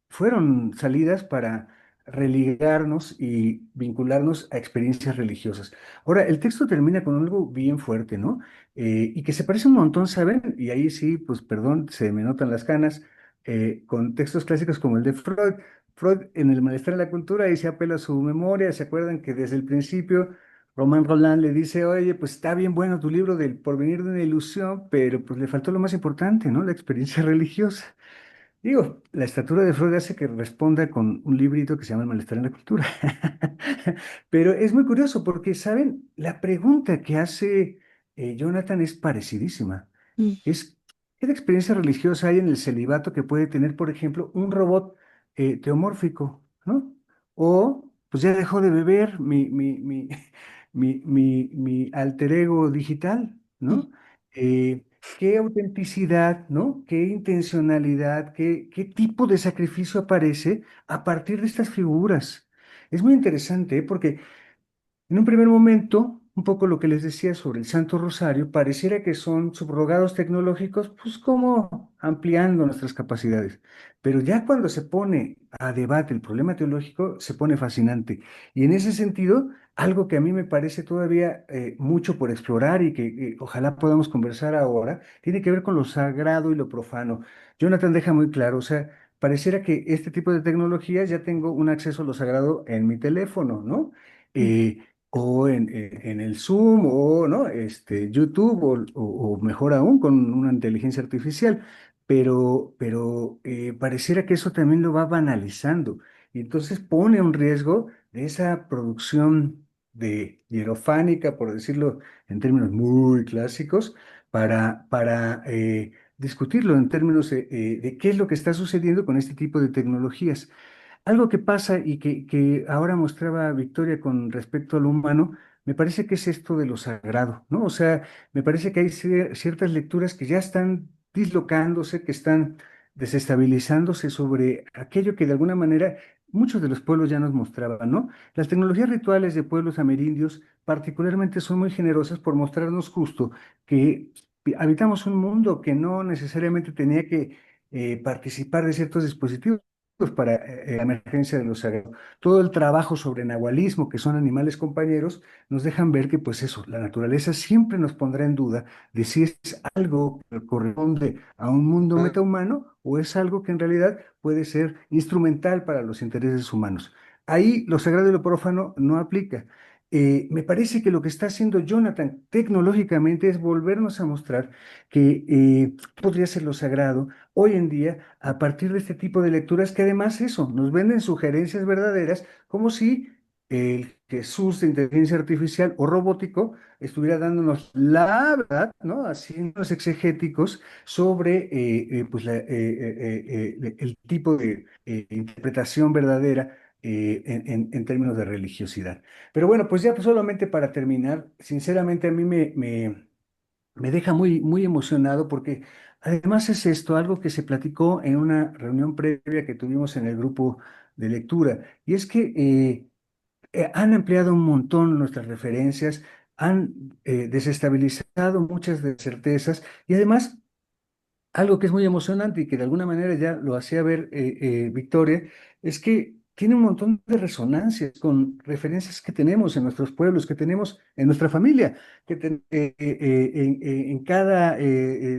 fueron salidas para religarnos y vincularnos a experiencias religiosas. Ahora, el texto termina con algo bien fuerte, ¿no? Y que se parece un montón, ¿saben? Y ahí sí, pues perdón, se me notan las canas, con textos clásicos como el de Freud. Freud, en El malestar de la cultura, ahí se apela a su memoria. ¿Se acuerdan que desde el principio Romain Roland le dice, oye, pues está bien bueno tu libro del porvenir de una ilusión, pero pues le faltó lo más importante, ¿no? La experiencia religiosa. Digo, la estatura de Freud hace que responda con un librito que se llama El malestar en la cultura. Pero es muy curioso porque, ¿saben? La pregunta que hace Jonathan es parecidísima. Mm, Es, ¿qué experiencia religiosa hay en el celibato que puede tener, por ejemplo, un robot teomórfico, ¿no? O, pues ya dejó de beber mi alter ego digital, mm, ¿no? ¿Qué autenticidad, ¿no? ¿Qué intencionalidad, qué tipo de sacrificio aparece a partir de estas figuras? Es muy interesante, ¿eh? Porque en un primer momento, un poco lo que les decía sobre el Santo Rosario, pareciera que son subrogados tecnológicos, pues como ampliando nuestras capacidades. Pero ya cuando se pone a debate el problema teológico, se pone fascinante. Y en ese sentido, algo que a mí me parece todavía mucho por explorar y que ojalá podamos conversar ahora, tiene que ver con lo sagrado y lo profano. Jonathan deja muy claro, o sea, pareciera que este tipo de tecnologías ya tengo un acceso a lo sagrado en mi teléfono, ¿no? mm, Eh, o en el Zoom, o ¿no? YouTube, o mejor aún, con una inteligencia artificial. Pero pareciera que eso también lo va banalizando. Y entonces pone un riesgo de esa producción de hierofánica, por decirlo en términos muy clásicos, para discutirlo en términos de qué es lo que está sucediendo con este tipo de tecnologías. Algo que pasa y que ahora mostraba Victoria con respecto a lo humano, me parece que es esto de lo sagrado, ¿no? O sea, me parece que hay ciertas lecturas que ya están dislocándose, que están desestabilizándose sobre aquello que de alguna manera muchos de los pueblos ya nos mostraban, ¿no? Las tecnologías rituales de pueblos amerindios particularmente son muy generosas por mostrarnos justo que habitamos un mundo que no necesariamente tenía que participar de ciertos dispositivos para la emergencia de los sagrados. Todo el trabajo sobre nahualismo, que son animales compañeros, nos dejan ver que, pues eso, la naturaleza siempre nos pondrá en duda de si es algo que corresponde a un mundo metahumano o es algo que en realidad puede ser instrumental para los intereses humanos. Ahí lo sagrado y lo profano no aplica. Me parece que lo que está haciendo Jonathan tecnológicamente es volvernos a mostrar que podría ser lo sagrado hoy en día a partir de este tipo de lecturas que además eso, nos venden sugerencias verdaderas como si el Jesús de inteligencia artificial o robótico estuviera dándonos la verdad, ¿no? Haciéndonos exegéticos sobre pues el tipo de interpretación verdadera en términos de religiosidad. Pero bueno, pues ya pues solamente para terminar, sinceramente a mí me deja muy, muy emocionado porque además es esto, algo que se platicó en una reunión previa que tuvimos en el grupo de lectura, y es que han ampliado un montón nuestras referencias, han desestabilizado muchas de certezas y además algo que es muy emocionante y que de alguna manera ya lo hacía ver Victoria, es que tiene un montón de resonancias con referencias que tenemos en nuestros pueblos, que tenemos en nuestra familia, en cada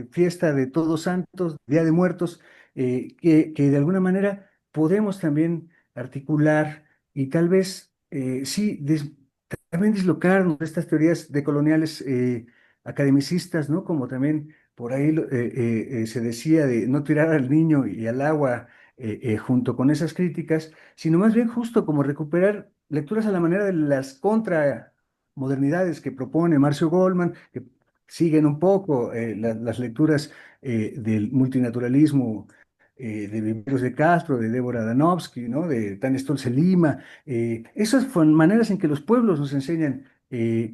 fiesta de Todos Santos, Día de Muertos, que de alguna manera podemos también articular y tal vez, sí, también dislocarnos de estas teorías decoloniales academicistas, ¿no? Como también por ahí se decía de no tirar al niño y al agua junto con esas críticas, sino más bien justo como recuperar lecturas a la manera de las contramodernidades que propone Marcio Goldman, que siguen un poco las lecturas del multinaturalismo de Viveros de Castro, de Débora Danowski, ¿no? De Tania Stolze Lima. Esas son maneras en que los pueblos nos enseñan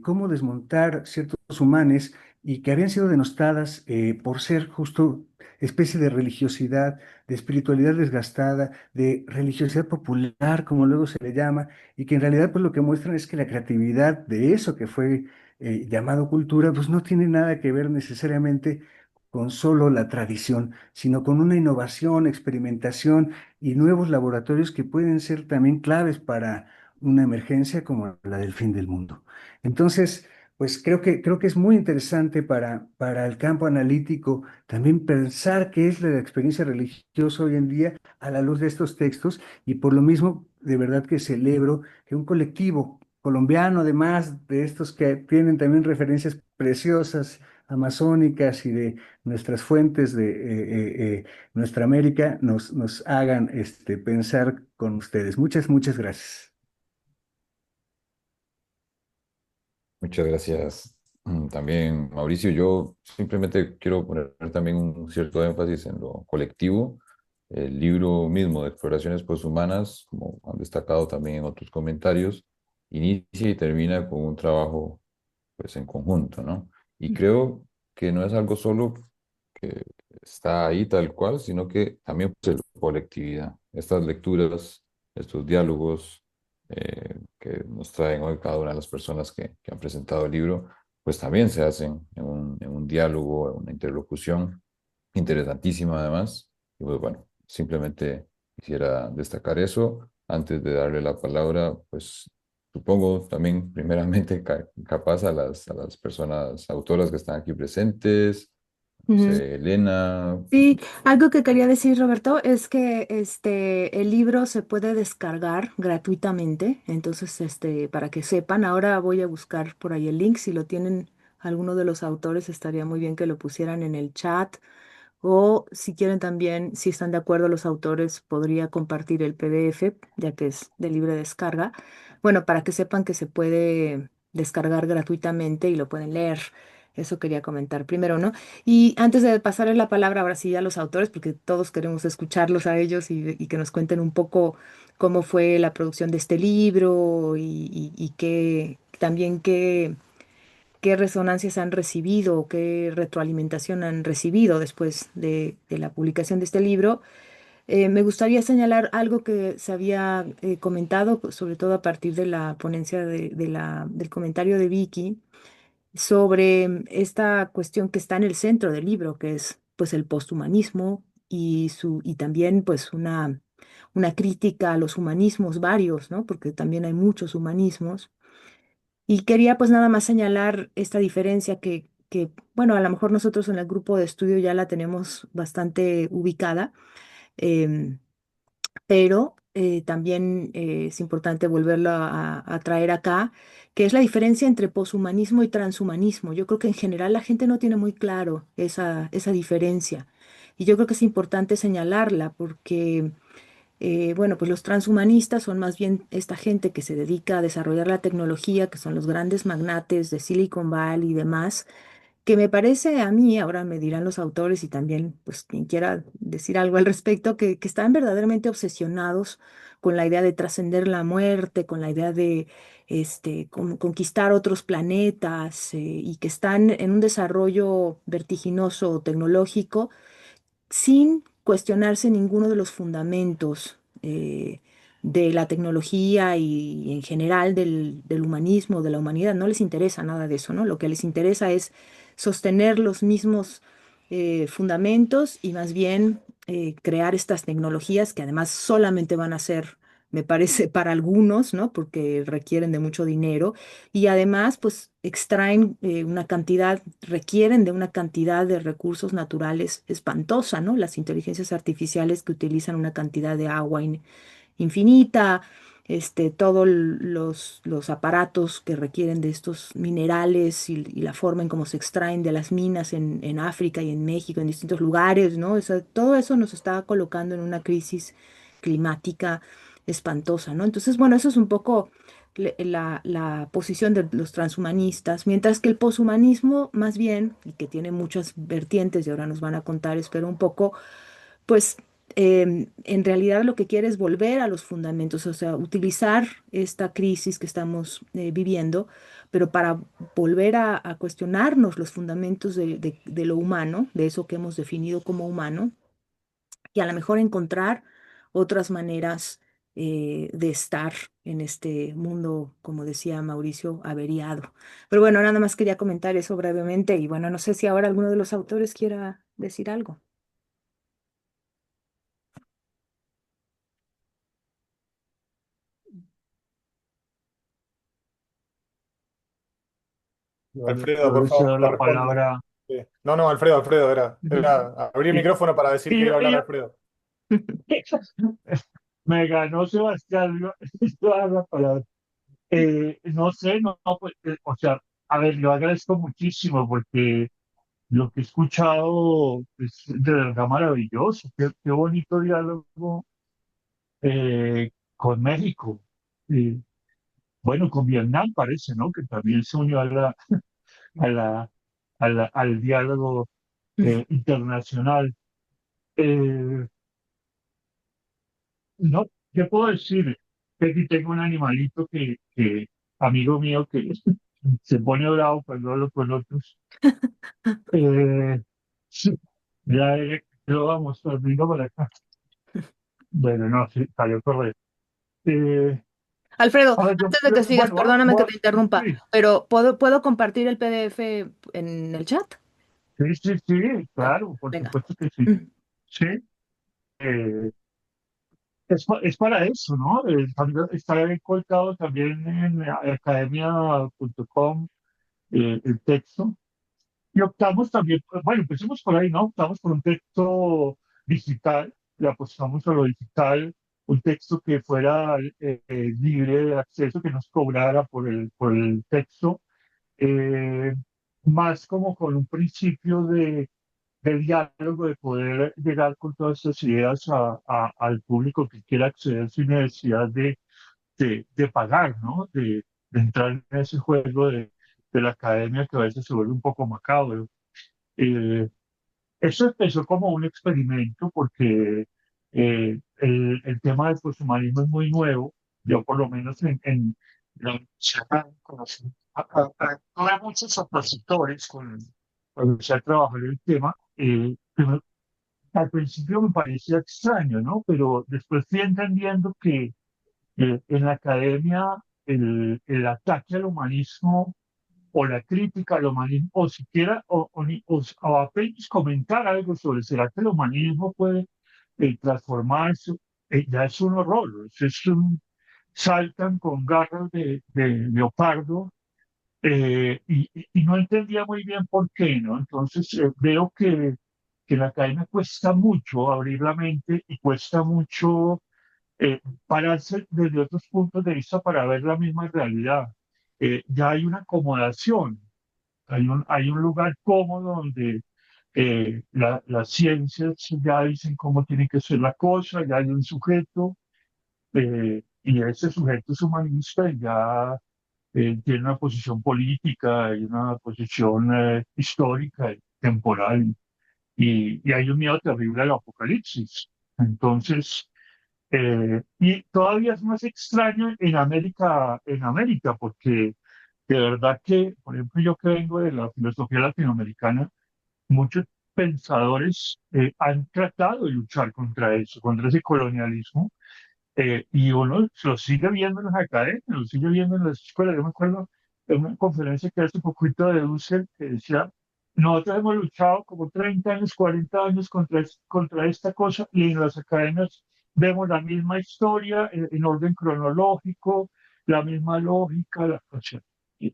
cómo desmontar ciertos humanes y que habían sido denostadas por ser justo especie de religiosidad, de espiritualidad desgastada, de religiosidad popular, como luego se le llama, y que en realidad pues lo que muestran es que la creatividad de eso que fue llamado cultura, pues no tiene nada que ver necesariamente con solo la tradición, sino con una innovación, experimentación y nuevos laboratorios que pueden ser también claves para una emergencia como la del fin del mundo. Entonces, pues creo que es muy interesante para el campo analítico también pensar qué es la experiencia religiosa hoy en día a la luz de estos textos, y por lo mismo, de verdad que celebro que un colectivo colombiano, además de estos que tienen también referencias preciosas, amazónicas y de nuestras fuentes de nuestra América, nos hagan pensar con ustedes. Muchas gracias. Muchas gracias. También, Mauricio, yo simplemente quiero poner también un cierto énfasis en lo colectivo. El libro mismo de Exploraciones Posthumanas, como han destacado también en otros comentarios, inicia y termina con un trabajo pues en conjunto, ¿no? Y creo que no es algo solo que está ahí tal cual, sino que también pues, es colectividad. Estas lecturas, estos diálogos que nos traen hoy cada una de las personas que han presentado el libro, pues también se hacen en un diálogo, en una interlocución interesantísima además. Y pues bueno, simplemente quisiera destacar eso. Antes de darle la palabra, pues supongo también primeramente capaz a las personas autoras que están aquí presentes, no Ujú. sé, Elena. Sí, algo que quería decir, Roberto, es que el libro se puede descargar gratuitamente, entonces para que sepan, ahora voy a buscar por ahí el link, si lo tienen alguno de los autores, estaría muy bien que lo pusieran en el chat. O si quieren también, si están de acuerdo los autores, podría compartir el PDF, ya que es de libre descarga. Bueno, para que sepan que se puede descargar gratuitamente y lo pueden leer. Eso quería comentar primero, ¿no? Y antes de pasarles la palabra ahora sí a los autores, porque todos queremos escucharlos a ellos y que nos cuenten un poco cómo fue la producción de este libro y qué, también qué resonancias han recibido o qué retroalimentación han recibido después de la publicación de este libro. Me gustaría señalar algo que se había comentado, pues, sobre todo a partir de la ponencia del comentario de Vicky, sobre esta cuestión que está en el centro del libro, que es pues el posthumanismo y también pues una crítica a los humanismos varios, ¿no? Porque también hay muchos humanismos. Y quería pues nada más señalar esta diferencia bueno, a lo mejor nosotros en el grupo de estudio ya la tenemos bastante ubicada, em, pero también es importante volverlo a traer acá, que es la diferencia entre poshumanismo y transhumanismo. Yo creo que en general la gente no tiene muy claro esa diferencia. Y yo creo que es importante señalarla porque bueno, pues los transhumanistas son más bien esta gente que se dedica a desarrollar la tecnología, que son los grandes magnates de Silicon Valley y demás, que me parece a mí, ahora me dirán los autores y también pues quien quiera decir algo al respecto, que están verdaderamente obsesionados con la idea de trascender la muerte, con la idea de conquistar otros planetas y que están en un desarrollo vertiginoso tecnológico sin cuestionarse ninguno de los fundamentos de la tecnología y en general del humanismo, de la humanidad. No les interesa nada de eso, ¿no? Lo que les interesa es sostener los mismos fundamentos y más bien crear estas tecnologías que además solamente van a ser, me parece, para algunos, ¿no? Porque requieren de mucho dinero y además, pues extraen una cantidad, requieren de una cantidad de recursos naturales espantosa, ¿no? Las inteligencias artificiales que utilizan una cantidad de agua infinita, todos los aparatos que requieren de estos minerales y la forma en cómo se extraen de las minas en África y en México, en distintos lugares, ¿no? O sea, todo eso nos está colocando en una crisis climática espantosa, ¿no? Entonces, bueno, eso es un poco la posición de los transhumanistas, mientras que el poshumanismo, más bien, y que tiene muchas vertientes, y ahora nos van a contar, espero un poco, pues en realidad lo que quiere es volver a los fundamentos, o sea, utilizar esta crisis que estamos viviendo, pero para volver a cuestionarnos los fundamentos de lo humano, de eso que hemos definido como humano, y a lo mejor encontrar otras maneras de estar en este mundo, como decía Mauricio, averiado. Pero bueno, nada más quería comentar eso brevemente y bueno, no sé si ahora alguno de los autores decir algo. Alfredo, por Aprovecho de favor, dar te la responde. palabra. Sí. No, no, Alfredo, era abrir el Y, micrófono para decir que y, iba a hablar y- Alfredo. Me ganó Sebastián, yo voy a dar la palabra. No sé, no, pues, o sea, a ver, yo agradezco muchísimo porque lo que he escuchado es de verdad maravilloso. Qué bonito diálogo con México. Eh, bueno, con Vietnam parece, ¿no? Que también se unió a la, al diálogo internacional. Eh, no, ¿qué puedo decir? Que aquí tengo un animalito amigo mío, que se pone bravo cuando hablo con otros. Sí, ya lo vamos, vengo para acá. Bueno, no, sí, salió correcto. Eh, Alfredo, a ver, antes de que sigas, bueno, perdóname que te interrumpa, sí, pero ¿puedo compartir el PDF en el chat? sí, Ya, claro, por venga. supuesto que sí. Sí, eh, es para eso, ¿no? Está colgado también en academia.com el texto. Y optamos también, bueno, empecemos por ahí, ¿no? Optamos por un texto digital, le apostamos a lo digital, un texto que fuera libre de acceso, que nos cobrara por el texto, eh, más como con un principio de diálogo, de poder llegar con todas estas ideas al público que quiera acceder sin necesidad de pagar, ¿no? De entrar en ese juego de la academia que a veces se vuelve un poco macabro. Eh, Eso empezó como un experimento porque el tema del posthumanismo es muy nuevo. Yo por lo menos en la universidad conocí a muchos opositores cuando empecé a trabajar el tema. Al principio me parecía extraño, ¿no? Pero después fui entendiendo que en la academia el ataque al humanismo o la crítica al humanismo, o siquiera, o apenas comentar algo sobre será que el humanismo puede transformarse, ya es un horror, saltan con garras de leopardo y no entendía muy bien por qué, ¿no? Entonces veo que en la academia cuesta mucho abrir la mente y cuesta mucho pararse desde otros puntos de vista para ver la misma realidad. Ya hay una acomodación, hay un lugar cómodo donde las ciencias ya dicen cómo tiene que ser la cosa, ya hay un sujeto, y ese sujeto es humanista y ya tiene una posición política y una posición histórica y temporal, y hay un miedo terrible al apocalipsis. Entonces, y todavía es más extraño en América, porque de verdad que, por ejemplo, yo que vengo de la filosofía latinoamericana, muchos pensadores han tratado de luchar contra eso, contra ese colonialismo, y uno lo sigue viendo en las academias, lo sigue viendo en las escuelas. Yo me acuerdo de una conferencia que hace poquito de Dussel que decía, nosotros hemos luchado como 30 años, 40 años contra esta cosa, y en las academias vemos la misma historia en orden cronológico, la misma lógica, o sea, y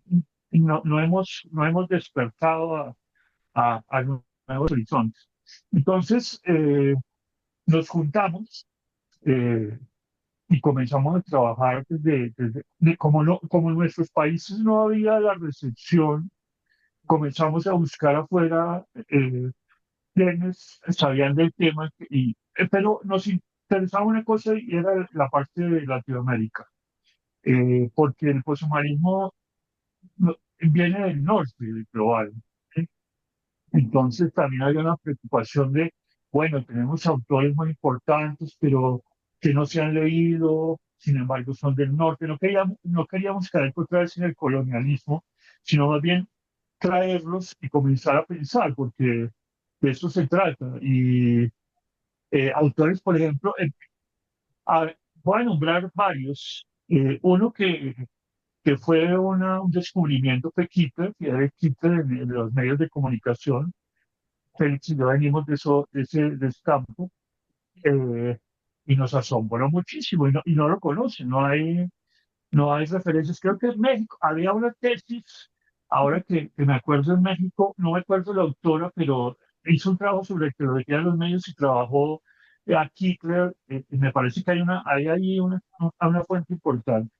no hemos despertado a nuevos horizontes. Entonces, nos juntamos y comenzamos a trabajar como, no, como en nuestros países no había la recepción, comenzamos a buscar afuera quienes sabían del tema, pero nos interesaba una cosa y era la parte de Latinoamérica, porque el poshumanismo viene del norte del global. ¿Sí? Entonces también había una preocupación de, bueno, tenemos autores muy importantes, pero que no se han leído, sin embargo son del norte. No queríamos caer otra vez en el colonialismo, sino más bien traerlos y comenzar a pensar, porque de eso se trata. Y autores, por ejemplo, voy a nombrar varios. Uno que fue un descubrimiento que Keeper, que era Keeper en los medios de comunicación, Félix y yo venimos de ese campo, eh, y nos asombró muchísimo y no lo conocen, no hay referencias. Creo que en México había una tesis, ahora que me acuerdo en México, no me acuerdo la autora, pero hizo un trabajo sobre tecnología de los medios y trabajó aquí, creo, y me parece que hay ahí una fuente importante.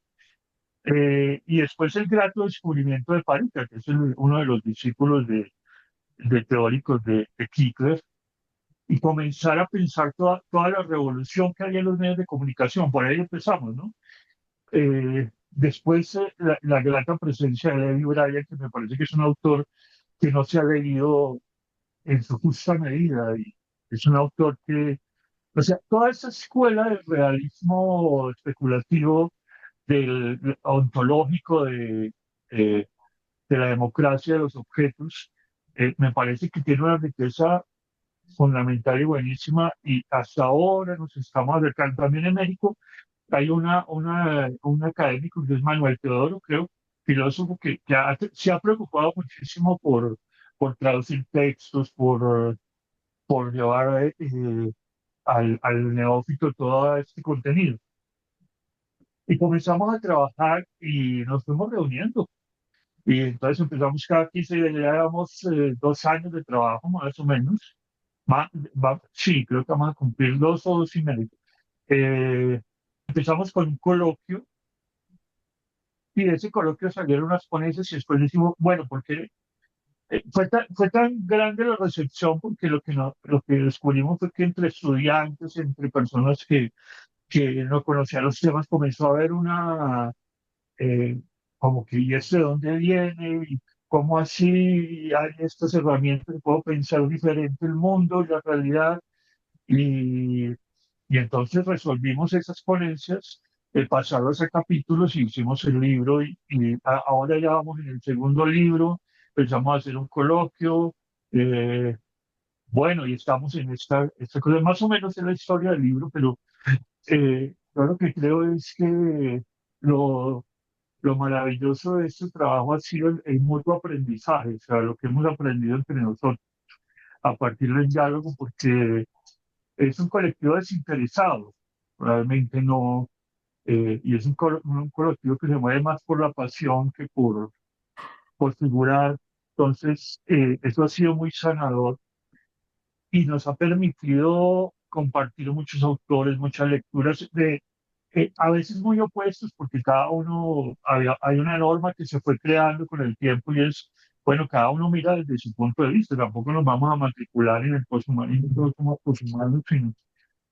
Y después el grato descubrimiento de Paruca, que es uno de los discípulos de teóricos de Kickler, y comenzar a pensar toda la revolución que había en los medios de comunicación. Por ahí empezamos, ¿no? Después, la grata presencia de Levi Bryan, que me parece que es un autor que no se ha leído en su justa medida, y es un autor que, o sea, toda esa escuela del realismo especulativo, del ontológico, eh, de la democracia de los objetos, me parece que tiene una riqueza fundamental y buenísima, y hasta ahora nos estamos acercando. También en México hay un académico que es Manuel Teodoro, creo, filósofo, se ha preocupado muchísimo por traducir textos, por llevar al neófito todo este contenido. Y comenzamos a trabajar y nos fuimos reuniendo. Y entonces empezamos cada 15 días, ya llevamos 2 años de trabajo más o menos. Sí, creo que vamos a cumplir 2 o 2 y medio. Eh, Empezamos con un coloquio, y de ese coloquio salieron unas ponencias y después decimos, bueno, porque fue tan grande la recepción, porque lo que descubrimos fue que entre estudiantes, entre personas que no conocían los temas, comenzó a haber eh, como que, ¿y esto de dónde viene? ¿Y cómo así hay estas herramientas? Puedo pensar diferente el mundo y la realidad. Y, y entonces resolvimos esas ponencias, pasarlas a capítulos, y hicimos el libro, ahora ya vamos en el segundo libro, empezamos a hacer un coloquio, eh, bueno, y estamos en esta cosa, más o menos es la historia del libro, pero yo lo que creo es que lo maravilloso de este trabajo ha sido el mutuo aprendizaje, o sea, lo que hemos aprendido entre nosotros a partir del diálogo, porque es un colectivo desinteresado, realmente no, y es un colectivo que se mueve más por la pasión que por figurar. Entonces, eso ha sido muy sanador y nos ha permitido compartir muchos autores, muchas lecturas a veces muy opuestos, porque cada uno, hay una norma que se fue creando con el tiempo, y es, bueno, cada uno mira desde su punto de vista. Tampoco nos vamos a matricular en el poshumanismo, todos somos poshumanos, sino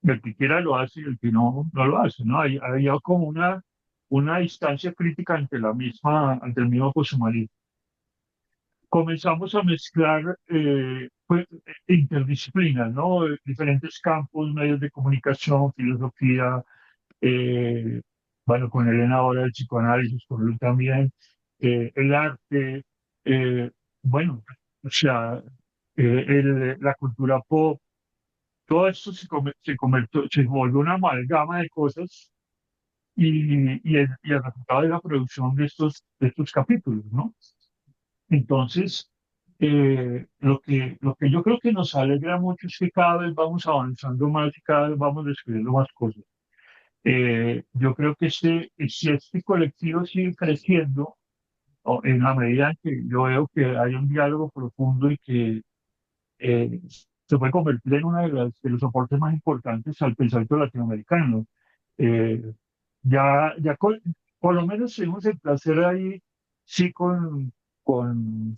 el que quiera lo hace y el que no, no lo hace, ¿no? Había como una distancia crítica ante el mismo poshumanismo. Comenzamos a mezclar interdisciplinas, ¿no? Diferentes campos, medios de comunicación, filosofía, eh, bueno, con Elena ahora el psicoanálisis, con Luis también, el arte, eh, bueno, o sea, la cultura pop, todo esto se volvió una amalgama de cosas, y el resultado de la producción de estos capítulos, ¿no? Entonces, lo que yo creo que nos alegra mucho es que cada vez vamos avanzando más y cada vez vamos descubriendo más cosas. Yo creo que si este colectivo sigue creciendo, o en la medida en que yo veo que hay un diálogo profundo y que eh, se puede convertir en uno de los soportes más importantes al pensamiento latinoamericano. Eh, por lo menos tuvimos el placer ahí, sí, con, con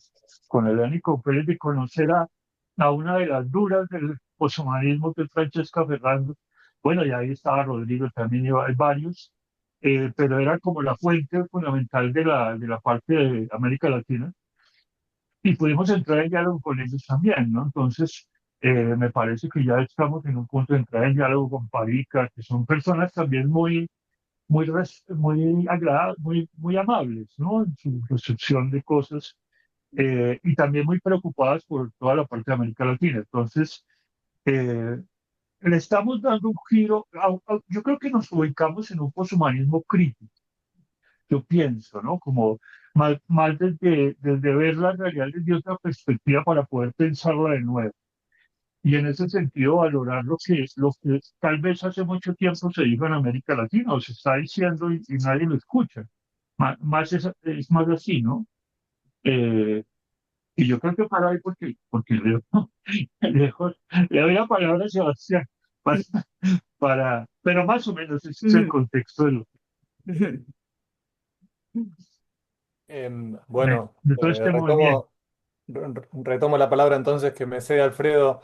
Eleni Pérez, de conocer a una de las duras del poshumanismo, que es Francesca Ferrando. Bueno, y ahí estaba Rodrigo también, hay varios, pero era como la fuente fundamental de la parte de América Latina, y pudimos entrar en diálogo con ellos también, ¿no? Entonces, me parece que ya estamos en un punto de entrar en diálogo con Parica, que son personas también muy agradables, muy amables, ¿no? En su recepción de cosas, y también muy preocupadas por toda la parte de América Latina. Entonces, eh, le estamos dando un giro. Yo creo que nos ubicamos en un poshumanismo crítico, yo pienso, ¿no? Como más desde ver la realidad desde otra perspectiva para poder pensarla de nuevo. y en ese sentido valorar lo que tal vez hace mucho tiempo se dijo en América Latina, o se está diciendo y nadie lo escucha. Más es más así, ¿no? Eh, y yo creo que para ahí porque lejos, le doy la palabra a Sebastián para, pero más o menos ese es el Ujú, contexto ujú, Bueno, de todo este movimiento. retomo la palabra entonces que me cede Alfredo,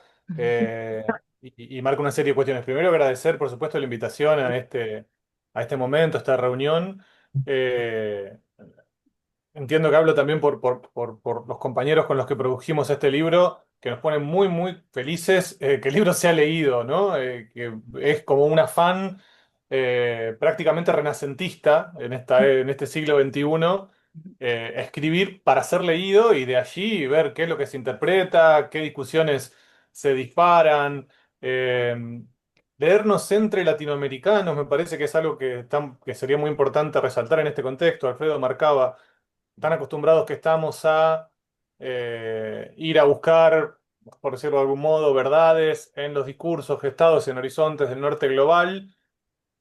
y marco una serie de cuestiones. Primero, agradecer, por supuesto, la invitación a este momento, a esta reunión. Eh, Entiendo que hablo también por los compañeros con los que produjimos este libro, que nos ponen muy, muy felices que el libro sea leído, ¿no? Que es como un afán prácticamente renacentista en este siglo XXI, escribir para ser leído y de allí ver qué es lo que se interpreta, qué discusiones se disparan. eh, Leernos entre latinoamericanos me parece que es algo que sería muy importante resaltar en este contexto. Alfredo marcaba tan acostumbrados que estamos a ir a buscar, por decirlo de algún modo, verdades en los discursos gestados en horizontes del norte global,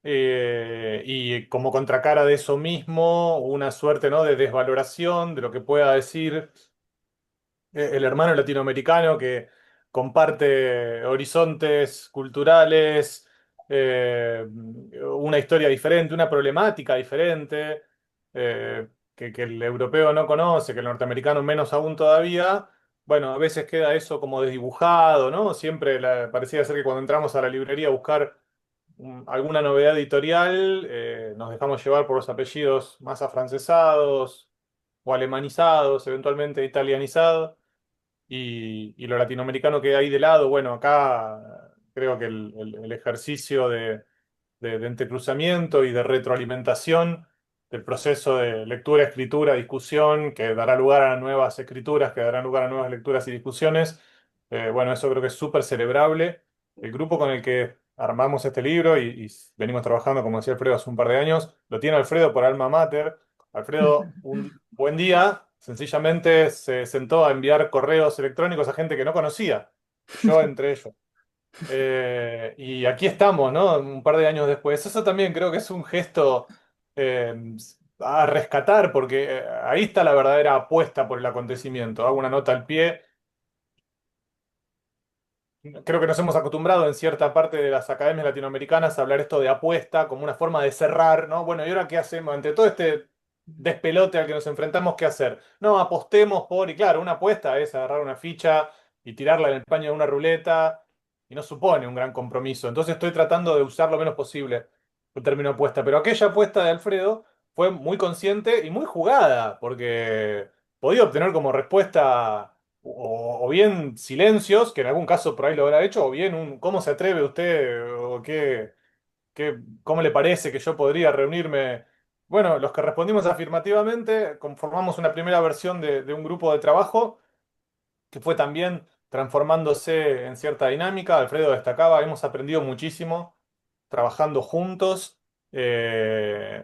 y como contracara de eso mismo, una suerte, ¿no?, de desvaloración de lo que pueda decir el hermano latinoamericano que comparte horizontes culturales, una historia diferente, una problemática diferente, que el europeo no conoce, que el norteamericano menos aún todavía. Bueno, a veces queda eso como desdibujado, ¿no? Siempre parecía ser que cuando entramos a la librería a buscar alguna novedad editorial, nos dejamos llevar por los apellidos más afrancesados o alemanizados, eventualmente italianizados, y lo latinoamericano que hay de lado. Bueno, acá creo que el ejercicio de entrecruzamiento y de retroalimentación del proceso de lectura, escritura, discusión, que dará lugar a nuevas escrituras, que darán lugar a nuevas lecturas y discusiones. Bueno, eso creo que es súper celebrable. El grupo con el que armamos este libro y venimos trabajando, como decía Alfredo, hace un par de años, lo tiene Alfredo por alma mater. Alfredo, un buen día, sencillamente se sentó a enviar correos electrónicos a gente que no conocía, yo entre ellos. Y aquí estamos, ¿no? Un par de años después. Eso también creo que es un gesto eh, a rescatar, porque ahí está la verdadera apuesta por el acontecimiento. Hago una nota al pie. Creo que nos hemos acostumbrado en cierta parte de las academias latinoamericanas a hablar esto de apuesta como una forma de cerrar, ¿no? Bueno, ¿y ahora qué hacemos? Ante todo este despelote al que nos enfrentamos, ¿qué hacer? No, apostemos por, y claro, una apuesta es agarrar una ficha y tirarla en el paño de una ruleta, y no supone un gran compromiso. Entonces estoy tratando de usar lo menos posible el término apuesta. Pero aquella apuesta de Alfredo fue muy consciente y muy jugada, porque podía obtener como respuesta o bien silencios, que en algún caso por ahí lo habrá hecho, o bien un ¿cómo se atreve usted? O ¿cómo le parece que yo podría reunirme? Bueno, los que respondimos afirmativamente conformamos una primera versión de un grupo de trabajo que fue también transformándose en cierta dinámica. Alfredo destacaba, hemos aprendido muchísimo trabajando juntos.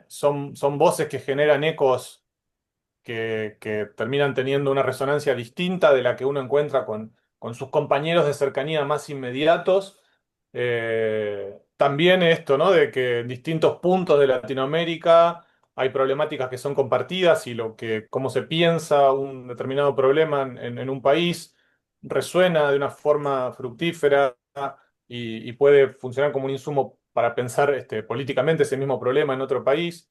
Son voces que generan ecos que terminan teniendo una resonancia distinta de la que uno encuentra con sus compañeros de cercanía más inmediatos. También esto, ¿no? De que en distintos puntos de Latinoamérica hay problemáticas que son compartidas y cómo se piensa un determinado problema en un país resuena de una forma fructífera y puede funcionar como un insumo para pensar políticamente ese mismo problema en otro país.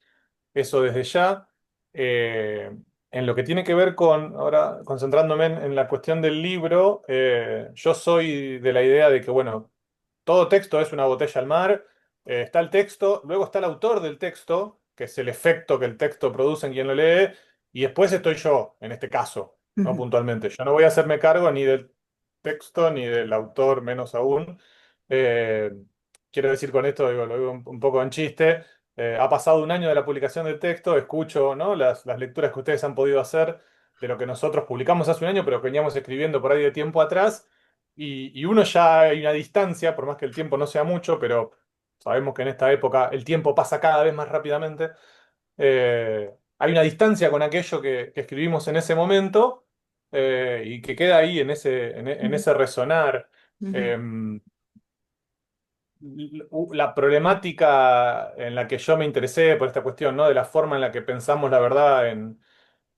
Eso desde ya. Eh, en lo que tiene que ver con, ahora concentrándome en la cuestión del libro, yo soy de la idea de que, bueno, todo texto es una botella al mar. Está el texto, luego está el autor del texto, que es el efecto que el texto produce en quien lo lee, y después estoy yo, en este caso, no ujú, puntualmente. Yo no voy a hacerme cargo ni del texto ni del autor, menos aún. Eh, Quiero decir con esto, lo digo un poco en chiste. Ha pasado un año de la publicación del texto, escucho, ¿no?, las lecturas que ustedes han podido hacer de lo que nosotros publicamos hace un año, pero que veníamos escribiendo por ahí de tiempo atrás, y uno ya hay una distancia, por más que el tiempo no sea mucho, pero sabemos que en esta época el tiempo pasa cada vez más rápidamente. Hay una distancia con aquello que escribimos en ese momento, y que queda ahí en ese resonar. Ujú, Em, la problemática en la que yo me interesé por esta cuestión, ¿no? De la forma en la que pensamos la verdad en,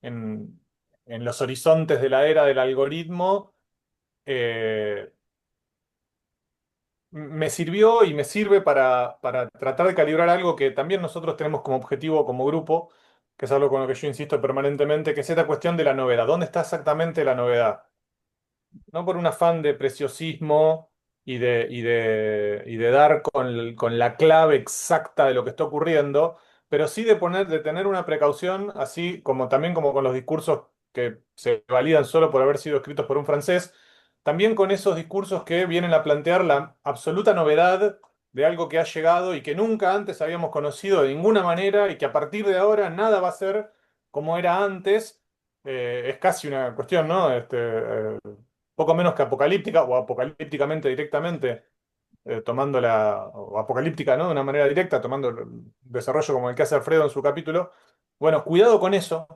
en los horizontes de la era del algoritmo, eh, me sirvió y me sirve para tratar de calibrar algo que también nosotros tenemos como objetivo, como grupo, que es algo con lo que yo insisto permanentemente, que es esta cuestión de la novedad. ¿Dónde está exactamente la novedad? No por un afán de preciosismo y de dar con la clave exacta de lo que está ocurriendo, pero sí de tener una precaución, así como también como con los discursos que se validan solo por haber sido escritos por un francés, también con esos discursos que vienen a plantear la absoluta novedad de algo que ha llegado y que nunca antes habíamos conocido de ninguna manera y que a partir de ahora nada va a ser como era antes. Es casi una cuestión, ¿no? Poco menos que apocalíptica o apocalípticamente directamente, o apocalíptica, ¿no? De una manera directa, tomando el desarrollo como el que hace Alfredo en su capítulo. Bueno, cuidado con eso,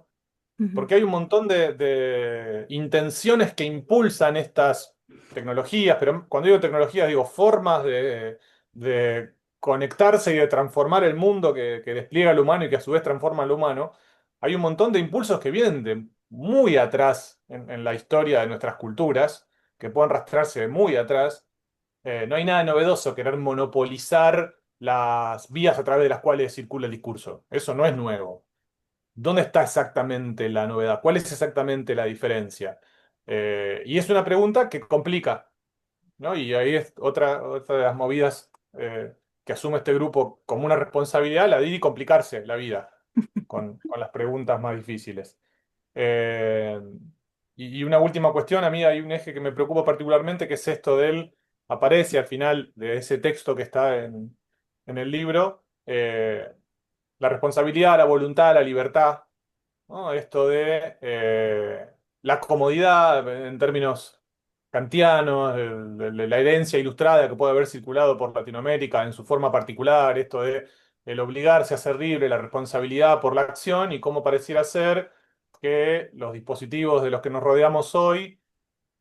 ujú, porque hay un montón de intenciones que impulsan estas tecnologías, pero cuando digo tecnologías digo formas de conectarse y de transformar el mundo que despliega el humano y que a su vez transforma al humano. Hay un montón de impulsos que vienen de muy atrás en la historia de nuestras culturas, que pueden rastrearse de muy atrás. No hay nada novedoso querer monopolizar las vías a través de las cuales circula el discurso. Eso no es nuevo. ¿Dónde está exactamente la novedad? ¿Cuál es exactamente la diferencia? Y es una pregunta que complica, ¿no? Y ahí es otra de las movidas que asume este grupo como una responsabilidad, la de ir y complicarse la vida con las preguntas más difíciles. Eh, y una última cuestión, a mí hay un eje que me preocupa particularmente, que es esto del, aparece al final de ese texto que está en el libro, la responsabilidad, la voluntad, la libertad, ¿no? Esto de la comodidad en términos kantianos, de la herencia ilustrada que puede haber circulado por Latinoamérica en su forma particular, esto de el obligarse a ser libre, la responsabilidad por la acción y cómo pareciera ser que los dispositivos de los que nos rodeamos hoy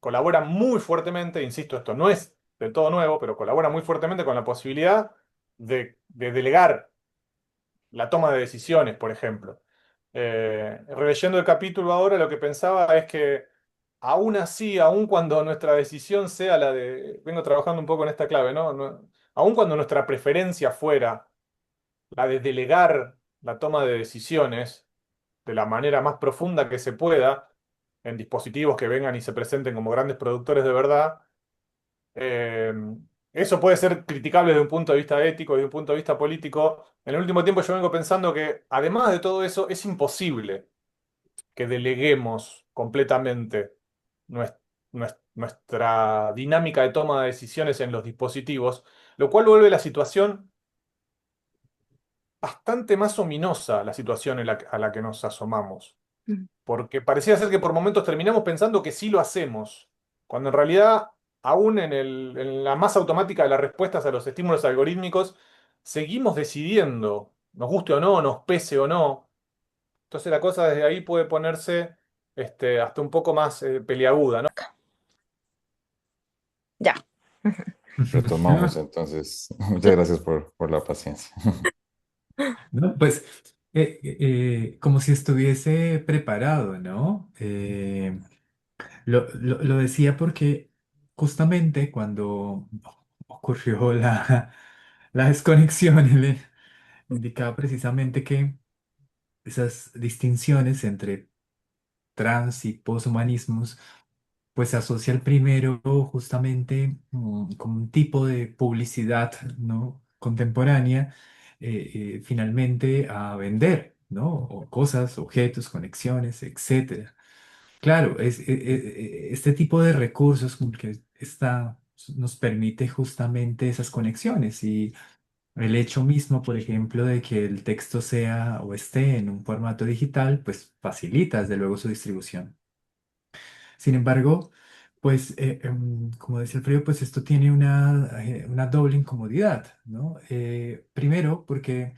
colaboran muy fuertemente, insisto, esto no es de todo nuevo, pero colabora muy fuertemente con la posibilidad de delegar la toma de decisiones, por ejemplo. Releyendo el capítulo ahora, lo que pensaba es que aún así, aún cuando nuestra decisión sea la de, vengo trabajando un poco en esta clave, ¿no? Aún cuando nuestra preferencia fuera la de delegar la toma de decisiones de la manera más profunda que se pueda en dispositivos que vengan y se presenten como grandes productores de verdad, eh, eso puede ser criticable desde un punto de vista ético, desde un punto de vista político. En el último tiempo yo vengo pensando que, además de todo eso, es imposible que deleguemos completamente nuestra dinámica de toma de decisiones en los dispositivos, lo cual vuelve la situación bastante más ominosa, la situación a la que nos asomamos. ujú. Porque parecía ser que por momentos terminamos pensando que sí lo hacemos, cuando en realidad, aún en la más automática de las respuestas a los estímulos algorítmicos, seguimos decidiendo, nos guste o no, nos pese o no. Entonces la cosa desde ahí puede ponerse hasta un poco más peliaguda, ¿no? Ya. Retomamos entonces. Muchas gracias por la paciencia. ¿No? Pues como si estuviese preparado, ¿no? Lo decía porque justamente cuando ocurrió la desconexión, él indicaba precisamente que esas distinciones entre trans y poshumanismos pues se asocia el primero justamente con un tipo de publicidad, ¿no? Contemporánea, finalmente a vender, ¿no? O cosas, objetos, conexiones, etcétera. Claro, este tipo de recursos como que nos permite justamente esas conexiones y el hecho mismo, por ejemplo, de que el texto sea o esté en un formato digital, pues facilita desde luego su distribución. Sin embargo, pues, como decía Alfredo, pues esto tiene una doble incomodidad, ¿no? Primero, porque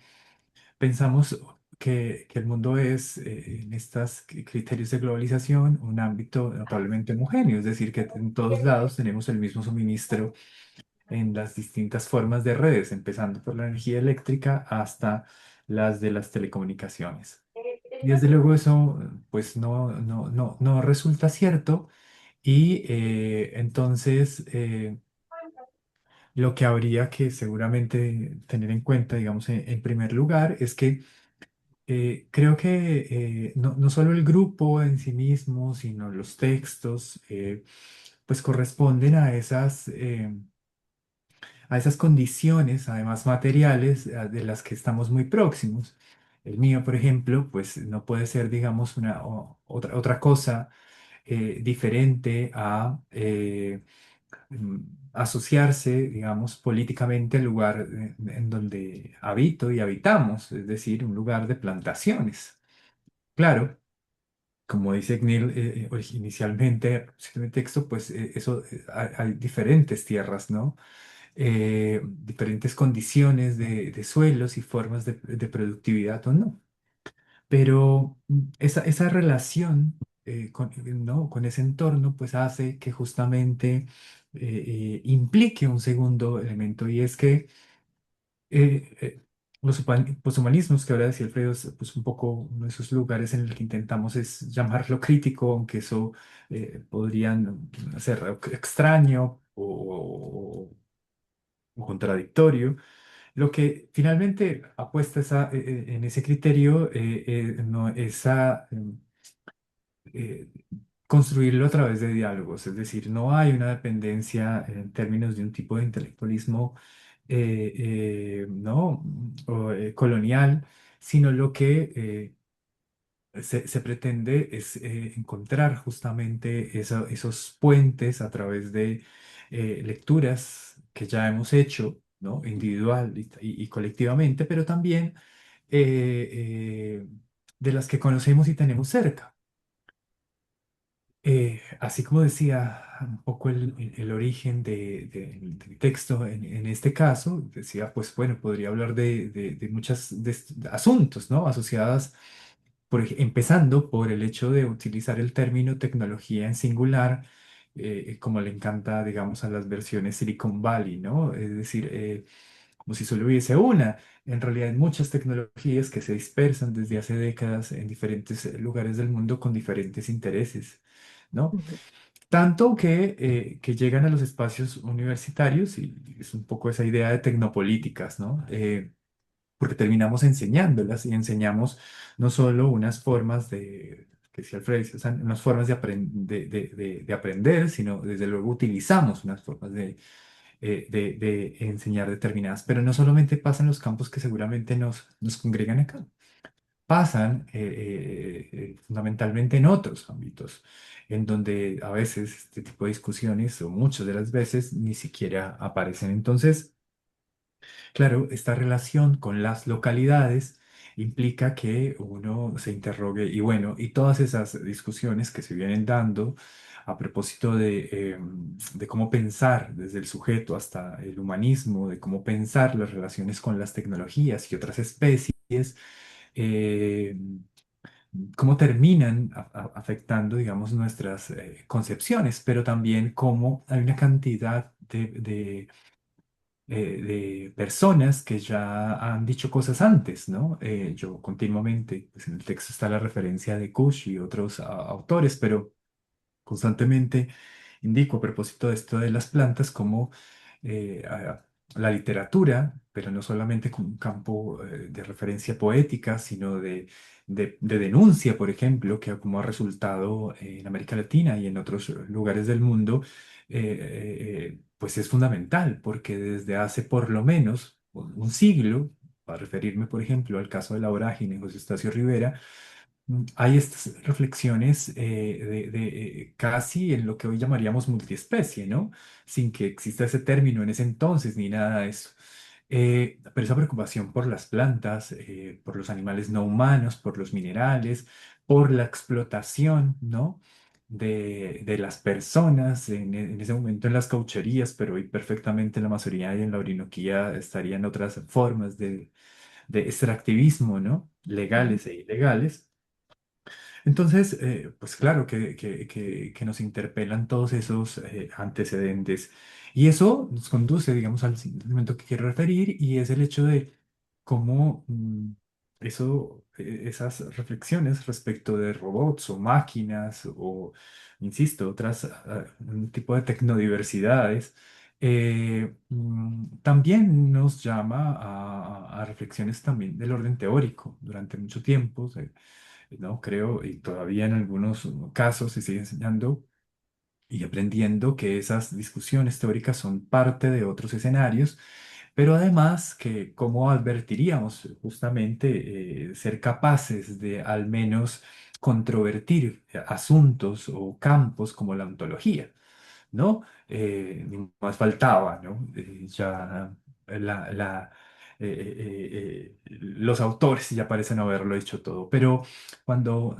pensamos que el mundo es, en estos criterios de globalización, un ámbito notablemente homogéneo, es decir, que en todos lados tenemos el mismo suministro en las distintas formas de redes, empezando por la energía eléctrica hasta las de las telecomunicaciones. Y desde luego eso, pues no resulta cierto y entonces lo que habría que seguramente tener en cuenta, digamos, en primer lugar, es que creo que no solo el grupo en sí mismo, sino los textos, pues corresponden a esas condiciones, además materiales, de las que estamos muy próximos. El mío, por ejemplo, pues no puede ser, digamos, otra cosa diferente a mm, asociarse, digamos, políticamente al lugar en donde habito y habitamos, es decir, un lugar de plantaciones. Claro, como dice Gnil inicialmente, en el texto, pues eso, hay diferentes tierras, ¿no? Diferentes condiciones de suelos y formas de productividad o no. Pero esa relación ¿no? con ese entorno pues hace que justamente implique un segundo elemento y es que los humanismos, que ahora decía Alfredo, es pues, un poco uno de esos lugares en el que intentamos es llamarlo crítico, aunque eso podrían ser extraño o contradictorio. Lo que finalmente apuesta en ese criterio no, es a eh, construirlo a través de diálogos, es decir, no hay una dependencia en términos de un tipo de intelectualismo ¿no? Colonial, sino lo que se pretende es encontrar justamente esos puentes a través de lecturas que ya hemos hecho, ¿no? Individual y colectivamente, pero también de las que conocemos y tenemos cerca. Así como decía un poco el origen del texto en este caso, decía, pues bueno, podría hablar de muchos asuntos, ¿no? Asociadas, empezando por el hecho de utilizar el término tecnología en singular, como le encanta, digamos, a las versiones Silicon Valley, ¿no? Es decir, como si solo hubiese una. En realidad hay muchas tecnologías que se dispersan desde hace décadas en diferentes lugares del mundo con diferentes intereses, ¿no? Ujú. Tanto que llegan a los espacios universitarios y es un poco esa idea de tecnopolíticas, ¿no? Porque terminamos enseñándolas y enseñamos no solo unas formas que decía Alfredo, o sea, unas formas de aprender, sino desde luego utilizamos unas formas de enseñar determinadas, pero no solamente pasa en los campos que seguramente nos congregan acá, pasan fundamentalmente en otros ámbitos, en donde a veces este tipo de discusiones, o muchas de las veces, ni siquiera aparecen. Entonces, claro, esta relación con las localidades implica que uno se interrogue y bueno, y todas esas discusiones que se vienen dando a propósito de cómo pensar desde el sujeto hasta el humanismo, de cómo pensar las relaciones con las tecnologías y otras especies, eh, cómo terminan afectando, digamos, nuestras concepciones, pero también cómo hay una cantidad de personas que ya han dicho cosas antes, ¿no? Yo continuamente, pues en el texto está la referencia de Kush y otros autores, pero constantemente indico a propósito de esto de las plantas como la literatura, pero no solamente como un campo de referencia poética, sino de denuncia, por ejemplo, que como ha resultado en América Latina y en otros lugares del mundo, pues es fundamental, porque desde hace por lo menos un siglo, para referirme, por ejemplo, al caso de la vorágine, José Estacio Rivera, hay estas reflexiones casi en lo que hoy llamaríamos multiespecie, ¿no? Sin que exista ese término en ese entonces ni nada de eso. Pero esa preocupación por las plantas, por los animales no humanos, por los minerales, por la explotación, ¿no? De las personas en ese momento en las caucherías, pero hoy perfectamente en la Amazonía y en la Orinoquía estarían otras formas de extractivismo, ¿no? legales e ilegales. Entonces, pues claro que nos interpelan todos esos antecedentes. Y eso nos conduce, digamos, al siguiente elemento que quiero referir, y es el hecho de cómo esas reflexiones respecto de robots o máquinas o, insisto, otras, un tipo de tecnodiversidades, también nos llama a reflexiones también del orden teórico. Durante mucho tiempo, ¿no? Creo, y todavía en algunos casos se sigue enseñando y aprendiendo que esas discusiones teóricas son parte de otros escenarios, pero además que cómo advertiríamos justamente ser capaces de al menos controvertir asuntos o campos como la ontología, ¿no? Ni más faltaba, ¿no? Ya la, la, los autores ya parecen haberlo hecho todo, pero cuando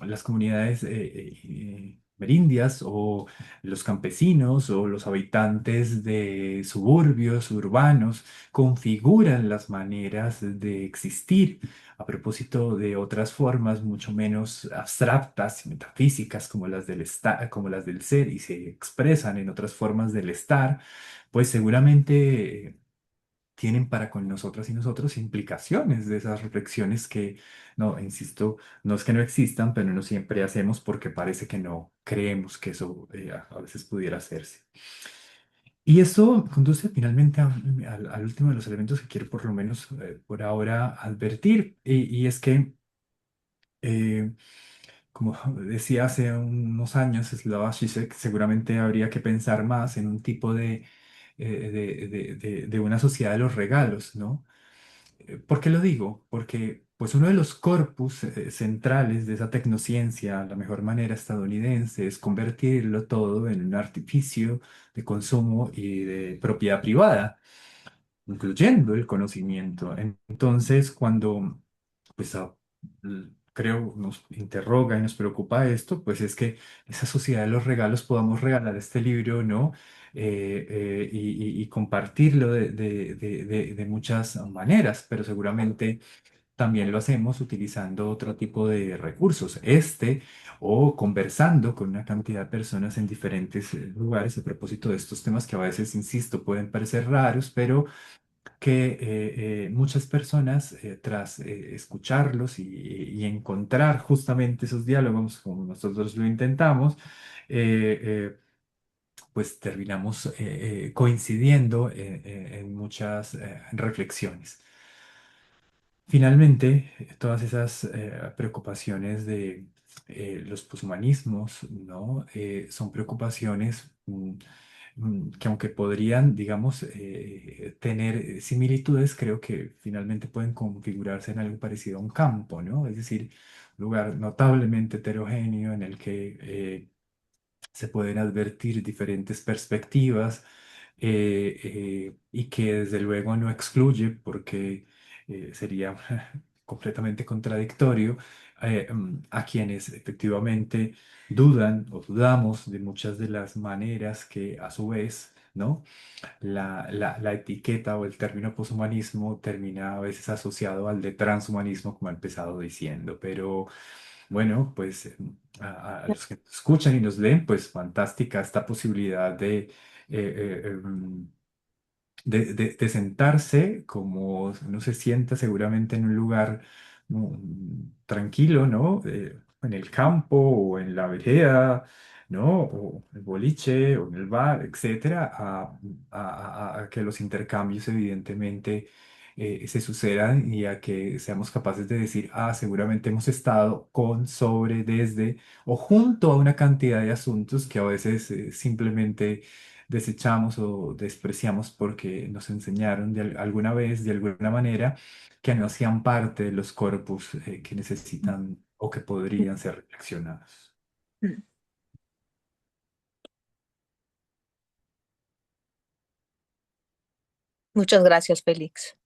las comunidades merindias o los campesinos o los habitantes de suburbios urbanos configuran las maneras de existir a propósito de otras formas mucho menos abstractas y metafísicas como las del como las del ser, y se expresan en otras formas del estar, pues seguramente tienen para con nosotras y nosotros implicaciones de esas reflexiones que, no, insisto, no es que no existan, pero no siempre hacemos porque parece que no creemos que eso a veces pudiera hacerse. Y esto conduce finalmente al último de los elementos que quiero por lo menos por ahora advertir, y es que eh, como decía hace unos años Slavoj Žižek, seguramente habría que pensar más en un tipo de una sociedad de los regalos, ¿no? ¿Por qué lo digo? Porque pues uno de los corpus centrales de esa tecnociencia, la mejor manera estadounidense, es convertirlo todo en un artificio de consumo y de propiedad privada, incluyendo el conocimiento. Entonces, cuando pues creo nos interroga y nos preocupa esto, pues es que esa sociedad de los regalos podamos regalar este libro, ¿no? Y compartirlo de muchas maneras, pero seguramente también lo hacemos utilizando otro tipo de recursos, o conversando con una cantidad de personas en diferentes lugares a propósito de estos temas que a veces, insisto, pueden parecer raros, pero que muchas personas, tras escucharlos y encontrar justamente esos diálogos, como nosotros lo intentamos, eh, pues terminamos coincidiendo en muchas reflexiones. Finalmente, todas esas preocupaciones de los poshumanismos, ¿no? Son preocupaciones que aunque podrían, digamos, tener similitudes, creo que finalmente pueden configurarse en algo parecido a un campo, ¿no? Es decir, un lugar notablemente heterogéneo en el que se pueden advertir diferentes perspectivas, y que desde luego no excluye, porque sería completamente contradictorio, a quienes efectivamente dudan o dudamos de muchas de las maneras que a su vez, ¿no? La etiqueta o el término poshumanismo termina a veces asociado al de transhumanismo, como he empezado diciendo, pero bueno, pues a los que nos escuchan y nos leen, pues fantástica esta posibilidad de sentarse como uno se sienta seguramente en un lugar tranquilo, ¿no? En el campo o en la vereda, ¿no? O en el boliche o en el bar, etcétera, a que los intercambios evidentemente se sucedan, y a que seamos capaces de decir, ah, seguramente hemos estado con, sobre, desde o junto a una cantidad de asuntos que a veces simplemente desechamos o despreciamos porque nos enseñaron alguna vez, de alguna manera, que no hacían parte de los corpus que necesitan o que podrían ser reflexionados. Muchas gracias, Félix.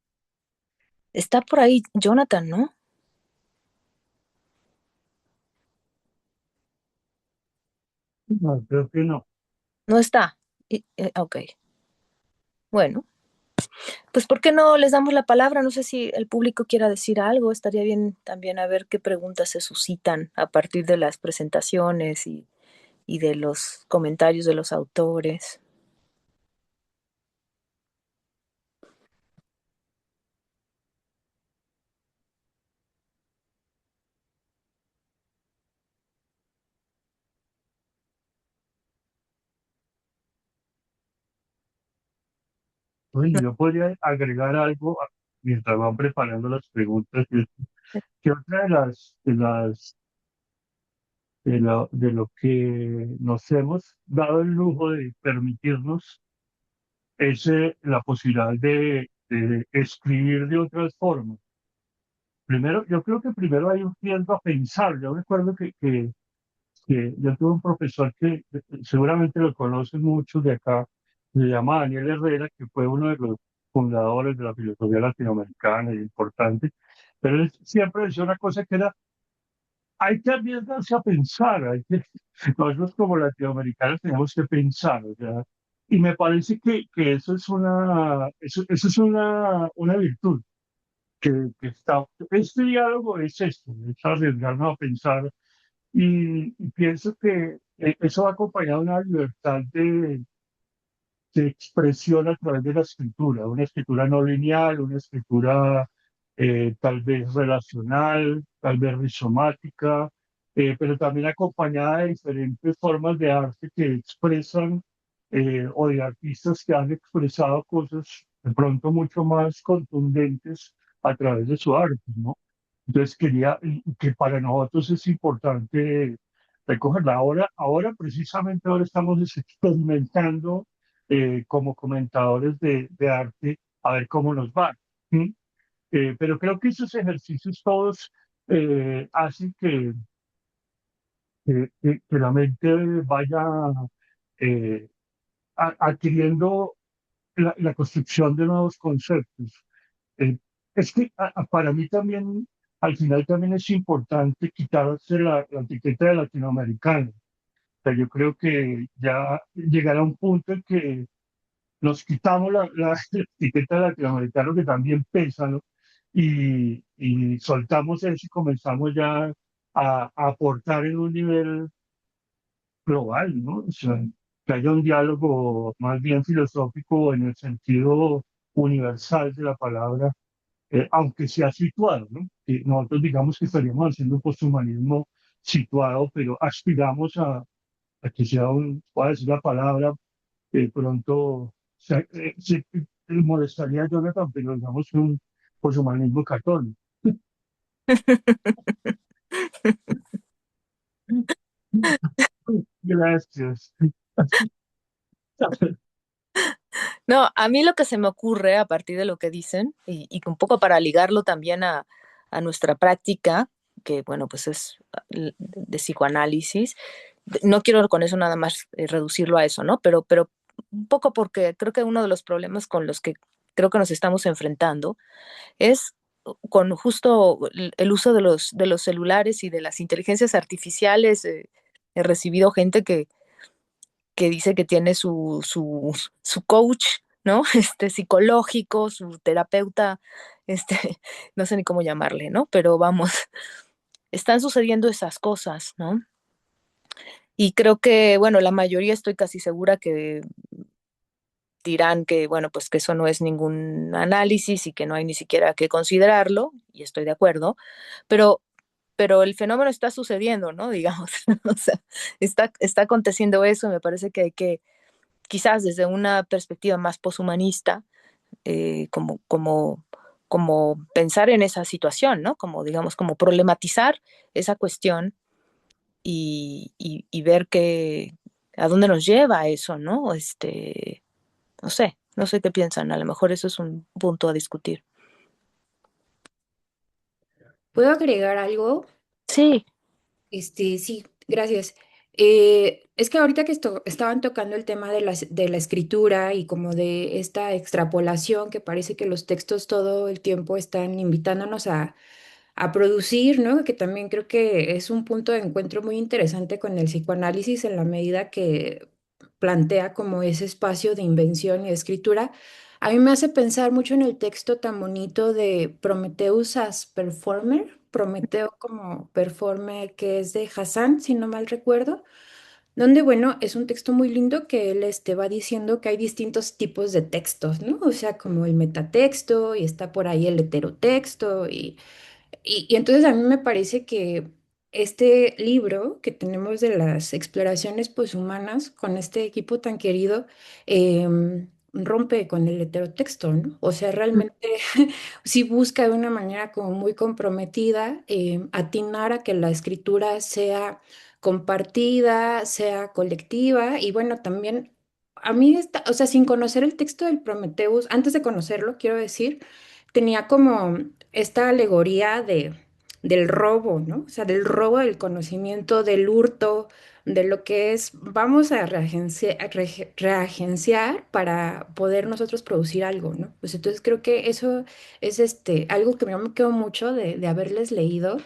Está por ahí Jonathan, ¿no? No, creo que no. No está. Ok. Bueno. Pues, ¿por qué no les damos la palabra? No sé si el público quiera decir algo. Estaría bien también a ver qué preguntas se suscitan a partir de las presentaciones y de los comentarios de los autores. Oye, yo podría agregar algo mientras van preparando las preguntas. Que otra de lo que nos hemos dado el lujo de permitirnos es la posibilidad de escribir de otras formas. Primero, yo creo que primero hay un tiempo a pensar. Yo recuerdo que yo tuve un profesor que seguramente lo conocen muchos de acá, se llama Daniel Herrera, que fue uno de los fundadores de la filosofía latinoamericana y importante, pero él siempre decía una cosa que era, hay que arriesgarse a pensar, nosotros como latinoamericanos tenemos que pensar, o sea, y me parece que eso es eso es una virtud, que está, este diálogo es esto, es arriesgarnos a pensar y pienso que eso va acompañado de una libertad de expresión a través de la escritura, una escritura no lineal, una escritura tal vez relacional, tal vez rizomática, pero también acompañada de diferentes formas de arte que expresan o de artistas que han expresado cosas de pronto mucho más contundentes a través de su arte, ¿no? Entonces quería, y que para nosotros es importante recogerla. Precisamente ahora estamos experimentando como comentadores de arte a ver cómo nos va. ¿Sí? Pero creo que esos ejercicios todos hacen que la mente vaya eh, adquiriendo la construcción de nuevos conceptos. Eh, es que para mí también, al final también es importante quitarse la etiqueta de latinoamericano. O sea, yo creo que ya llegará un punto en que nos quitamos la etiqueta de latinoamericano que también pesa, ¿no? Y soltamos eso y comenzamos ya a aportar en un nivel global, ¿no? O sea, que haya un diálogo más bien filosófico en el sentido universal de la palabra, aunque sea situado, ¿no? Nosotros digamos que estaríamos haciendo un posthumanismo situado, pero aspiramos a que sea pueda decir la palabra, pronto se molestaría a Jonathan, pero digamos un posthumanismo católico. Gracias. No, a mí lo que se me ocurre a partir de lo que dicen, y un poco para ligarlo también a nuestra práctica, que bueno, pues es de psicoanálisis, no quiero con eso nada más reducirlo a eso, ¿no? Pero un poco porque creo que uno de los problemas con los que creo que nos estamos enfrentando es con justo el uso de los celulares y de las inteligencias artificiales. He recibido gente que dice que tiene su coach, ¿no? Psicológico, su terapeuta, este, no sé ni cómo llamarle, ¿no? Pero vamos, están sucediendo esas cosas, ¿no? Y creo que, bueno, la mayoría estoy casi segura que dirán que, bueno, pues que eso no es ningún análisis y que no hay ni siquiera que considerarlo, y estoy de acuerdo, pero, pero el fenómeno está sucediendo, ¿no? Digamos, o sea, está aconteciendo eso, me parece que hay que quizás desde una perspectiva más poshumanista, como pensar en esa situación, ¿no? Como, digamos, como problematizar esa cuestión y ver a dónde nos lleva eso, ¿no? No sé qué piensan, a lo mejor eso es un punto a discutir. ¿Puedo agregar algo? Sí. Sí, gracias. Es que ahorita que estaban tocando el tema de de la escritura y como de esta extrapolación que parece que los textos todo el tiempo están invitándonos a producir, ¿no? Que también creo que es un punto de encuentro muy interesante con el psicoanálisis en la medida que plantea como ese espacio de invención y de escritura. A mí me hace pensar mucho en el texto tan bonito de Prometheus as Performer, Prometeo como performer, que es de Hassan, si no mal recuerdo, donde, bueno, es un texto muy lindo que él va diciendo que hay distintos tipos de textos, ¿no? O sea, como el metatexto y está por ahí el heterotexto y entonces a mí me parece que este libro que tenemos de las exploraciones poshumanas con este equipo tan querido rompe con el heterotexto, ¿no? O sea, realmente sí busca de una manera como muy comprometida atinar a que la escritura sea compartida, sea colectiva y bueno, también a mí, o sea, sin conocer el texto del Prometheus, antes de conocerlo, quiero decir, tenía como esta alegoría del robo, ¿no? O sea, del robo del conocimiento, del hurto, de lo que es, vamos a reagenciar para poder nosotros producir algo, ¿no? Pues entonces creo que eso es algo que me quedó mucho de haberles leído.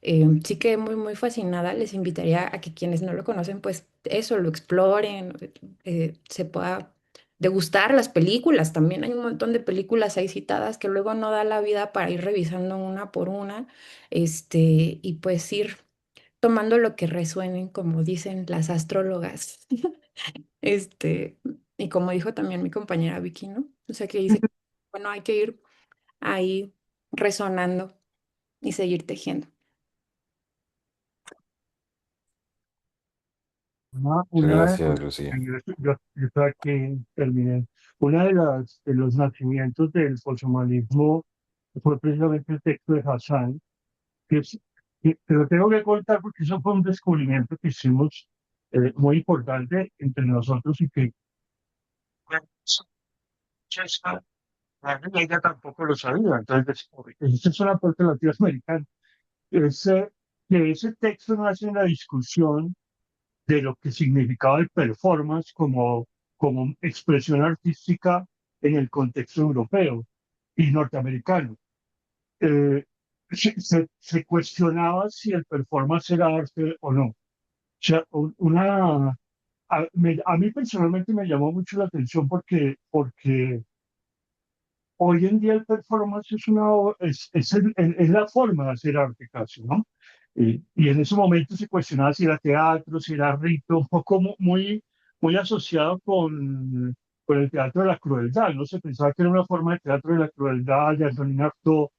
Sí quedé muy, muy fascinada. Les invitaría a que quienes no lo conocen, pues eso, lo exploren, se pueda degustar las películas. También hay un montón de películas ahí citadas que luego no da la vida para ir revisando una por una, y pues ir tomando lo que resuenen, como dicen las astrólogas. Este, y como dijo también mi compañera Vicky, ¿no? O sea que dice, bueno, hay que ir ahí resonando y seguir tejiendo. Muchas Una, gracias, Lucía. yo creo que terminé. Una de los nacimientos del poshumanismo fue precisamente el texto de Hassan, que es, te lo tengo que contar porque eso fue un descubrimiento que hicimos muy importante entre nosotros y que ella tampoco lo sabía. Entonces, esa es una parte latinoamericana. Es, que ese texto no hace una discusión de lo que significaba el performance como expresión artística en el contexto europeo y norteamericano. Eh, se cuestionaba si el performance era arte o no. O sea, a mí personalmente me llamó mucho la atención porque hoy en día el performance es la forma de hacer arte casi, ¿no? Y en ese momento se cuestionaba si era teatro, si era rito, un poco muy asociado con el teatro de la crueldad, ¿no? Se pensaba que era una forma de teatro de la crueldad, de Antonin Artaud,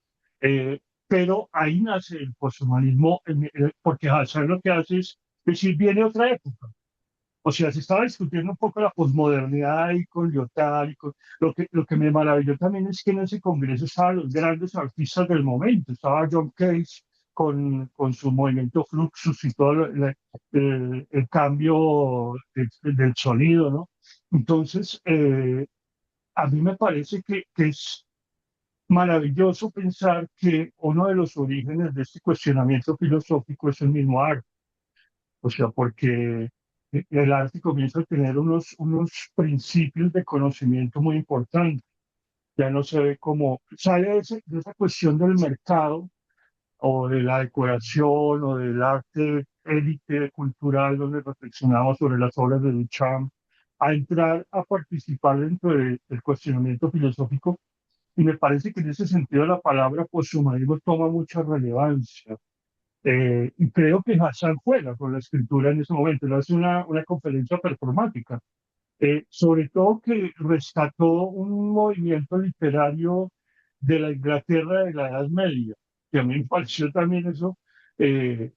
pero ahí nace el posthumanismo, porque Hassan lo que hace es decir, viene otra época. O sea, se estaba discutiendo un poco la posmodernidad y con Lyotard. Lo que me maravilló también es que en ese congreso estaban los grandes artistas del momento. Estaba John Cage con su movimiento Fluxus y todo el cambio del sonido, ¿no? Entonces, a mí me parece que es maravilloso pensar que uno de los orígenes de este cuestionamiento filosófico es el mismo arte. O sea, porque el arte comienza a tener unos principios de conocimiento muy importantes. Ya no se ve como, sale de esa cuestión del mercado o de la decoración o del arte élite cultural donde reflexionamos sobre las obras de Duchamp, a entrar a participar dentro del cuestionamiento filosófico. Y me parece que en ese sentido la palabra poshumanismo toma mucha relevancia. Y creo que Hassan juega con la escritura en ese momento, él hace una conferencia performática, sobre todo que rescató un movimiento literario de la Inglaterra de la Edad Media, que a mí me pareció también eso, de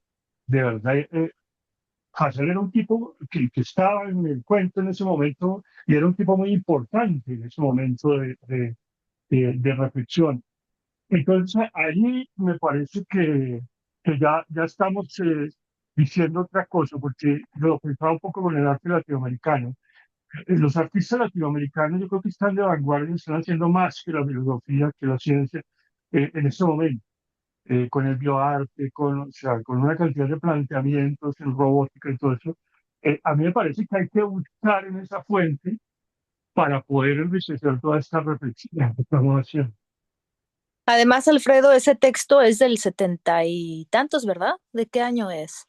verdad, Hassan era un tipo que estaba en el cuento en ese momento y era un tipo muy importante en ese momento de reflexión. Entonces, ahí me parece que ya estamos diciendo otra cosa, porque lo pensaba un poco con el arte latinoamericano. Los artistas latinoamericanos yo creo que están de vanguardia, están haciendo más que la filosofía, que la ciencia en este momento, con el bioarte, o sea, con una cantidad de planteamientos en robótica y todo eso. A mí me parece que hay que buscar en esa fuente para poder enriquecer toda esta reflexión que estamos haciendo. Además, Alfredo, ese texto es del 70 y tantos, ¿verdad? ¿De qué año es?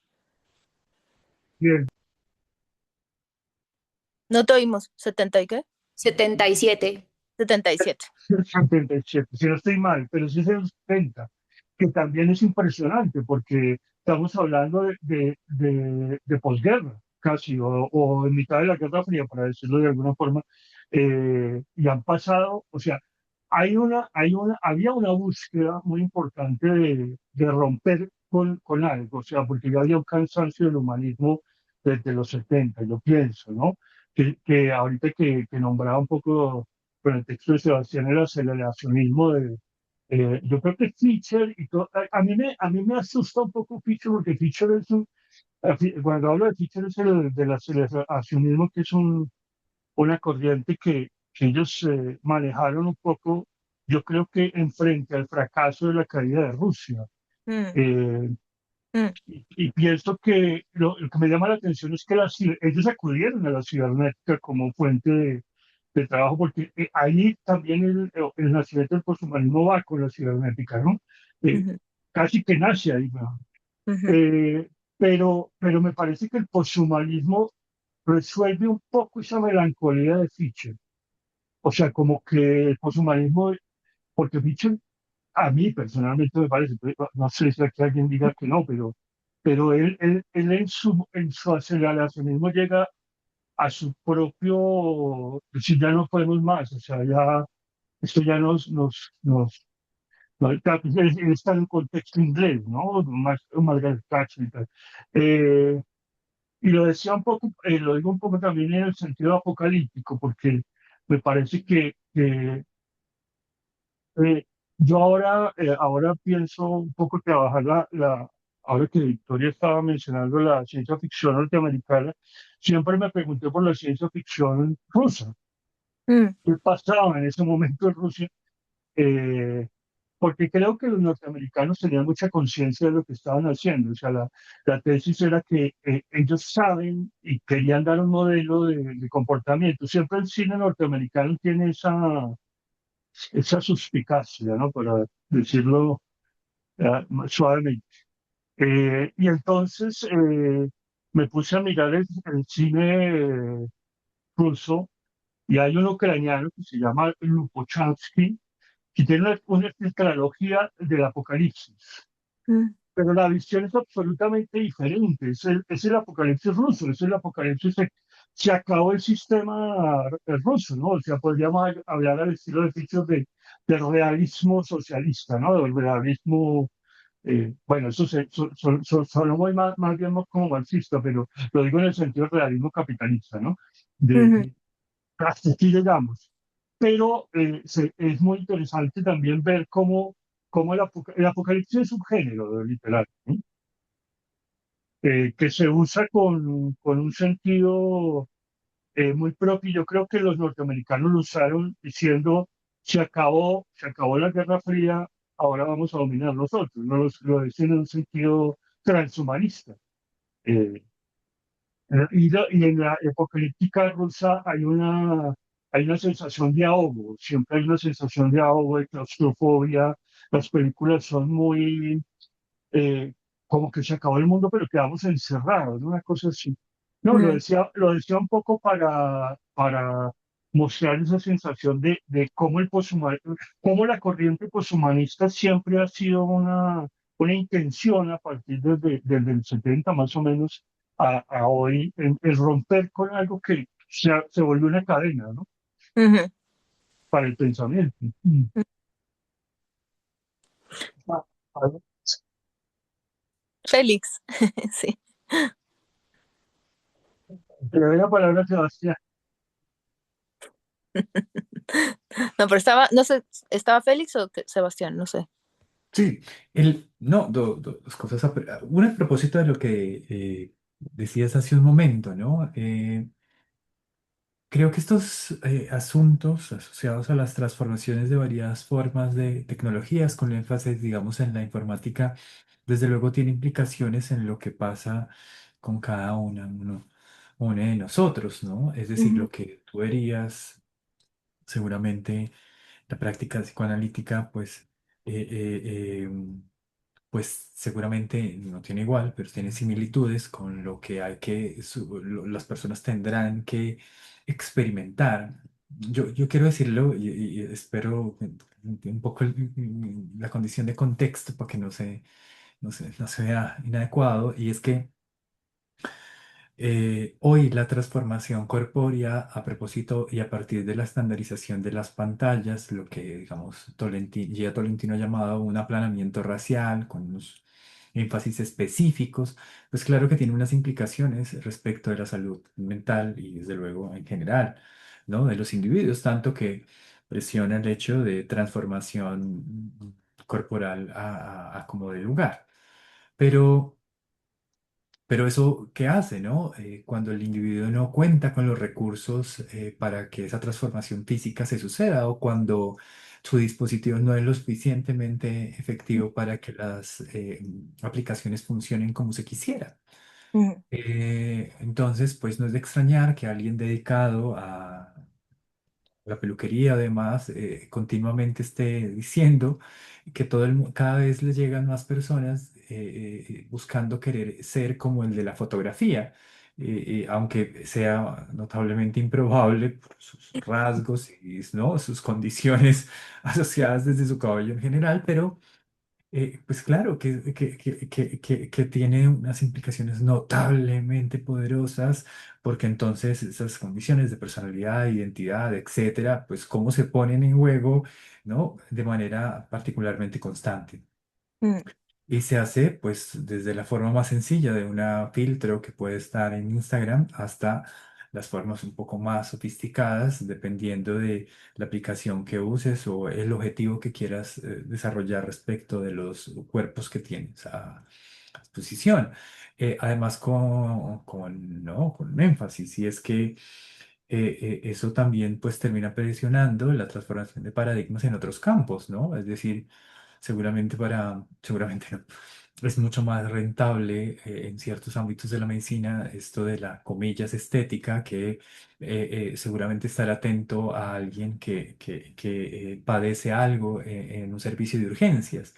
Bien. No te oímos. ¿70 y qué? 77. 77. 77, si no estoy mal, pero sí es de los 70, que también es impresionante porque estamos hablando de posguerra, casi, o en mitad de la Guerra Fría, para decirlo de alguna forma, y han pasado, o sea, había una búsqueda muy importante de romper con algo, o sea, porque ya había un cansancio del humanismo desde los 70, yo pienso, ¿no? Que ahorita que nombraba un poco con el texto de Sebastián, el aceleracionismo yo creo que Fischer y todo, a mí me asusta un poco Fischer porque Fischer es cuando hablo de Fischer es del aceleracionismo, que es una corriente que ellos manejaron un poco, yo creo que en frente al fracaso de la caída de Rusia. Mm, Eh, mm, y pienso que lo que me llama la atención es que ellos acudieron a la cibernética como fuente de trabajo, porque ahí también el nacimiento del posthumanismo va con la cibernética, ¿no? Eh, ujú, casi que nace ahí, ¿no? ujú, Eh, pero me parece que el posthumanismo resuelve un poco esa melancolía de Fischer. O sea, como que el posthumanismo, porque Fischer a mí personalmente me parece, no sé si aquí alguien diga que no, pero él en su aceleracionismo llega a su propio, si ya no podemos más, o sea, ya, esto ya él está en un contexto inglés, ¿no? Margaret Thatcher y tal. Eh, y lo decía un poco, lo digo un poco también en el sentido apocalíptico, porque me parece que Eh, yo ahora pienso un poco trabajar ahora que Victoria estaba mencionando la ciencia ficción norteamericana, siempre me pregunté por la ciencia ficción rusa. mm, ¿Qué pasaba en ese momento en Rusia? Eh, Porque creo que los norteamericanos tenían mucha conciencia de lo que estaban haciendo. O sea, la tesis era que ellos saben y querían dar un modelo de comportamiento. Siempre el cine norteamericano tiene esa suspicacia, ¿no? Para decirlo suavemente. Y entonces me puse a mirar el cine ruso y hay un ucraniano que se llama Lupochansky, que tiene una tetralogía del Apocalipsis. mm, Pero la visión es absolutamente diferente. Es el apocalipsis ruso, es el apocalipsis se acabó el sistema ruso, ¿no? O sea, podríamos hablar al estilo de Fischer del realismo socialista, ¿no? Del realismo, bueno, eso sonó muy más bien como marxista, pero lo digo en el sentido del realismo capitalista, ¿no? ujú, De, hasta aquí llegamos. Pero es muy interesante también ver cómo el apocalipsis es un género literario, ¿no? Que se usa con un sentido muy propio. Yo creo que los norteamericanos lo usaron diciendo, se acabó la Guerra Fría, ahora vamos a dominar nosotros. No lo dicen en un sentido transhumanista. Eh, y en la apocalíptica rusa hay una sensación de ahogo, siempre hay una sensación de ahogo, de claustrofobia. Las películas son muy eh, como que se acabó el mundo, pero quedamos encerrados, ¿no? Una cosa así. No, mm, lo decía un poco para mostrar esa sensación de cómo cómo la corriente poshumanista siempre ha sido una intención a partir desde el 70 más o menos a hoy, el romper con algo que se volvió una cadena, ¿no? ujú. Para el pensamiento. Mm. Ah, ah, Félix, sí. Te doy la palabra, Sebastián. No, pero estaba, no sé, ¿estaba Félix o Sebastián? No sé. Sí, no, dos cosas. Una a propósito de lo que decías hace un momento, ¿no? Creo que estos asuntos asociados a las transformaciones de variadas formas de tecnologías, con énfasis, digamos, en la informática, desde luego tiene implicaciones en lo que pasa con cada uno de nosotros, ¿no? Es decir, Ujú, lo que tú verías, seguramente la práctica psicoanalítica, pues, pues seguramente no tiene igual, pero tiene similitudes con lo que las personas tendrán que experimentar yo quiero decirlo y espero un poco la condición de contexto para que no se vea inadecuado, y es que hoy la transformación corpórea, a propósito y a partir de la estandarización de las pantallas, lo que, digamos, Gia Tolentino ha llamado un aplanamiento racial con unos énfasis específicos, pues claro que tiene unas implicaciones respecto de la salud mental y desde luego en general, ¿no? De los individuos, tanto que presiona el hecho de transformación corporal a como de lugar. Pero eso, ¿qué hace, no? Cuando el individuo no cuenta con los recursos para que esa transformación física se suceda, o cuando su dispositivo no es lo suficientemente efectivo para que las aplicaciones funcionen como se quisiera. Mm, Entonces, pues no es de extrañar que alguien dedicado a la peluquería, además, continuamente esté diciendo que cada vez le llegan más personas buscando querer ser como el de la fotografía, aunque sea notablemente improbable por sus rasgos y, ¿no?, sus condiciones asociadas desde su cabello en general, pero pues claro que tiene unas implicaciones notablemente poderosas, porque entonces esas condiciones de personalidad, identidad, etcétera, pues cómo se ponen en juego, ¿no? De manera particularmente constante. mm, Y se hace pues desde la forma más sencilla de una filtro que puede estar en Instagram hasta las formas un poco más sofisticadas, dependiendo de la aplicación que uses o el objetivo que quieras desarrollar respecto de los cuerpos que tienes a disposición. Además ¿no?, con énfasis, y es que eso también pues termina presionando la transformación de paradigmas en otros campos, ¿no? Es decir, seguramente no, es mucho más rentable en ciertos ámbitos de la medicina esto de la, comillas, estética, que seguramente estar atento a alguien que padece algo en un servicio de urgencias.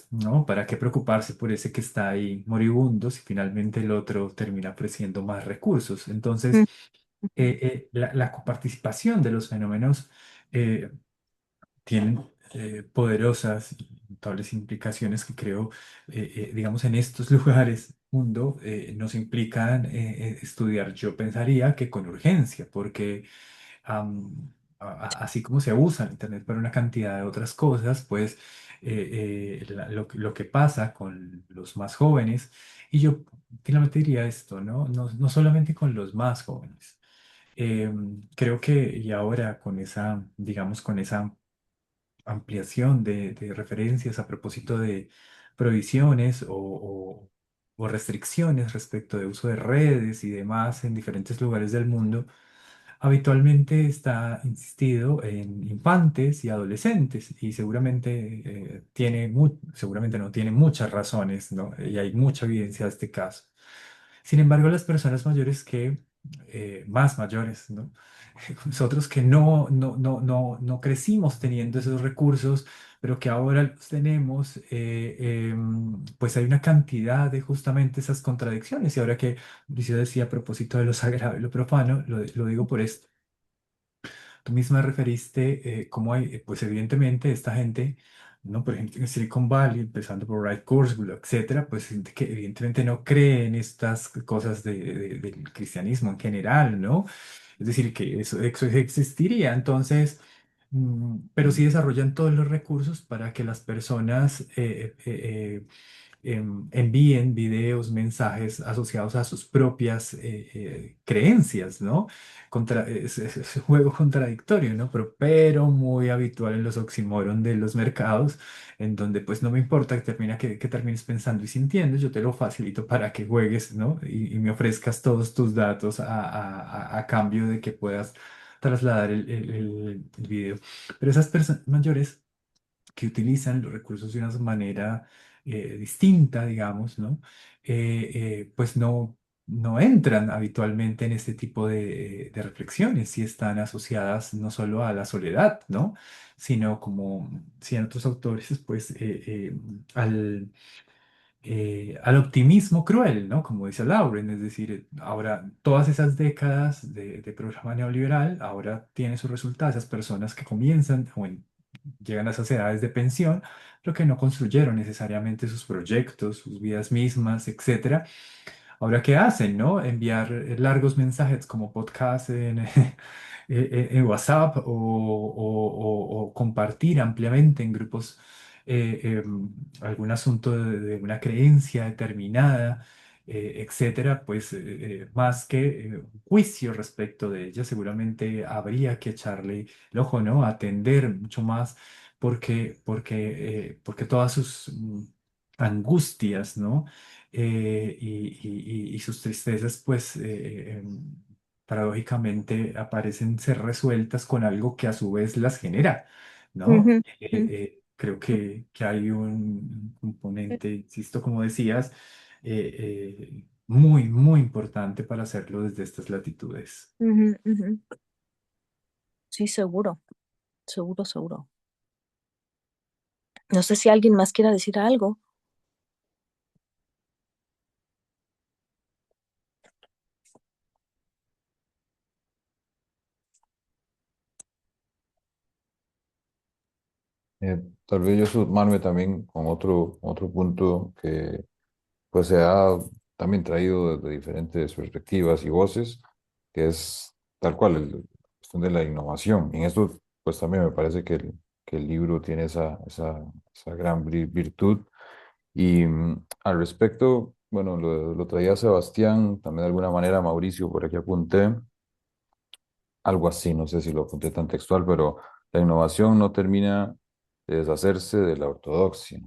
¿No? ¿Para qué preocuparse por ese que está ahí moribundo si finalmente el otro termina ofreciendo más recursos? Entonces, mm, ujú, la coparticipación de los fenómenos eh, tienen poderosas y notables implicaciones que creo, digamos, en estos lugares, mundo, nos implican estudiar, yo pensaría que con urgencia, porque así como se usa el Internet para una cantidad de otras cosas, pues lo que pasa con los más jóvenes, y yo finalmente diría esto, ¿no? No solamente con los más jóvenes. Creo que y ahora con esa, digamos, con esa ampliación de referencias a propósito de prohibiciones o restricciones respecto de uso de redes y demás en diferentes lugares del mundo, habitualmente está insistido en infantes y adolescentes, y seguramente seguramente no tiene muchas razones, ¿no? Y hay mucha evidencia de este caso. Sin embargo, las personas mayores más mayores, ¿no? Nosotros que no crecimos teniendo esos recursos, pero que ahora los tenemos, pues hay una cantidad de justamente esas contradicciones. Y ahora que Lucio decía a propósito de lo sagrado y lo profano, lo digo por esto. Tú misma referiste cómo hay, pues evidentemente esta gente, ¿no? Por ejemplo, en Silicon Valley, empezando por Ray Kurzweil, etcétera, pues gente que evidentemente no cree en estas cosas del cristianismo en general, ¿no? Es decir, que eso existiría. Entonces, pero sí desarrollan todos los recursos para que las personas envíen videos, mensajes asociados a sus propias creencias, ¿no? Es un juego contradictorio, ¿no? Pero muy habitual en los oxímoron de los mercados, en donde pues no me importa que termines pensando y sintiendo, yo te lo facilito para que juegues, ¿no? Y me ofrezcas todos tus datos a cambio de que puedas trasladar el video. Pero esas personas mayores que utilizan los recursos de una manera distinta, digamos, ¿no? Pues no entran habitualmente en este tipo de reflexiones, y están asociadas no solo a la soledad, ¿no? Sino como si en otros autores, pues al al optimismo cruel, ¿no? Como dice Lauren, es decir, ahora todas esas décadas de programa neoliberal, ahora tiene su resultado, esas personas que comienzan o llegan a esas edades de pensión, pero que no construyeron necesariamente sus proyectos, sus vidas mismas, etcétera. Ahora, ¿qué hacen, no? Enviar largos mensajes como podcast en WhatsApp o compartir ampliamente en grupos algún asunto de una creencia determinada, etcétera, pues más que un juicio respecto de ella, seguramente habría que echarle el ojo, ¿no? Atender mucho más porque todas sus angustias, ¿no? Y sus tristezas, pues paradójicamente aparecen ser resueltas con algo que a su vez las genera, ¿no? Ujú, ujú, Creo que hay un componente, insisto, como decías, muy, muy importante para hacerlo desde estas latitudes. ujú, ujú. Sí, seguro, seguro, seguro. No sé si alguien más quiera decir algo. Tal vez yo sumarme también con otro punto que pues se ha también traído desde diferentes perspectivas y voces, que es tal cual la cuestión de la innovación. Y en esto pues también me parece que el libro tiene esa gran virtud. Y al respecto, bueno, lo traía Sebastián, también de alguna manera Mauricio, por aquí apunté, algo así, no sé si lo apunté tan textual, pero la innovación no termina de deshacerse de la ortodoxia.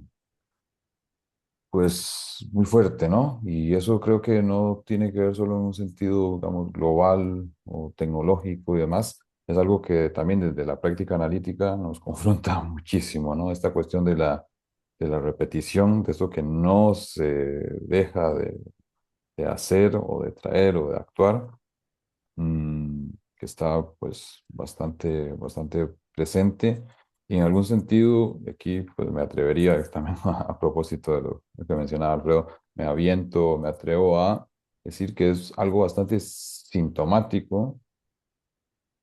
Pues muy fuerte, ¿no? Y eso creo que no tiene que ver solo en un sentido, digamos, global o tecnológico y demás. Es algo que también desde la práctica analítica nos confronta muchísimo, ¿no? Esta cuestión de la repetición, de eso que no se deja de hacer o de traer o de actuar, que está pues bastante presente. Y en algún sentido, aquí pues me atrevería, también a propósito de lo que mencionaba Alfredo, me aviento, me atrevo a decir que es algo bastante sintomático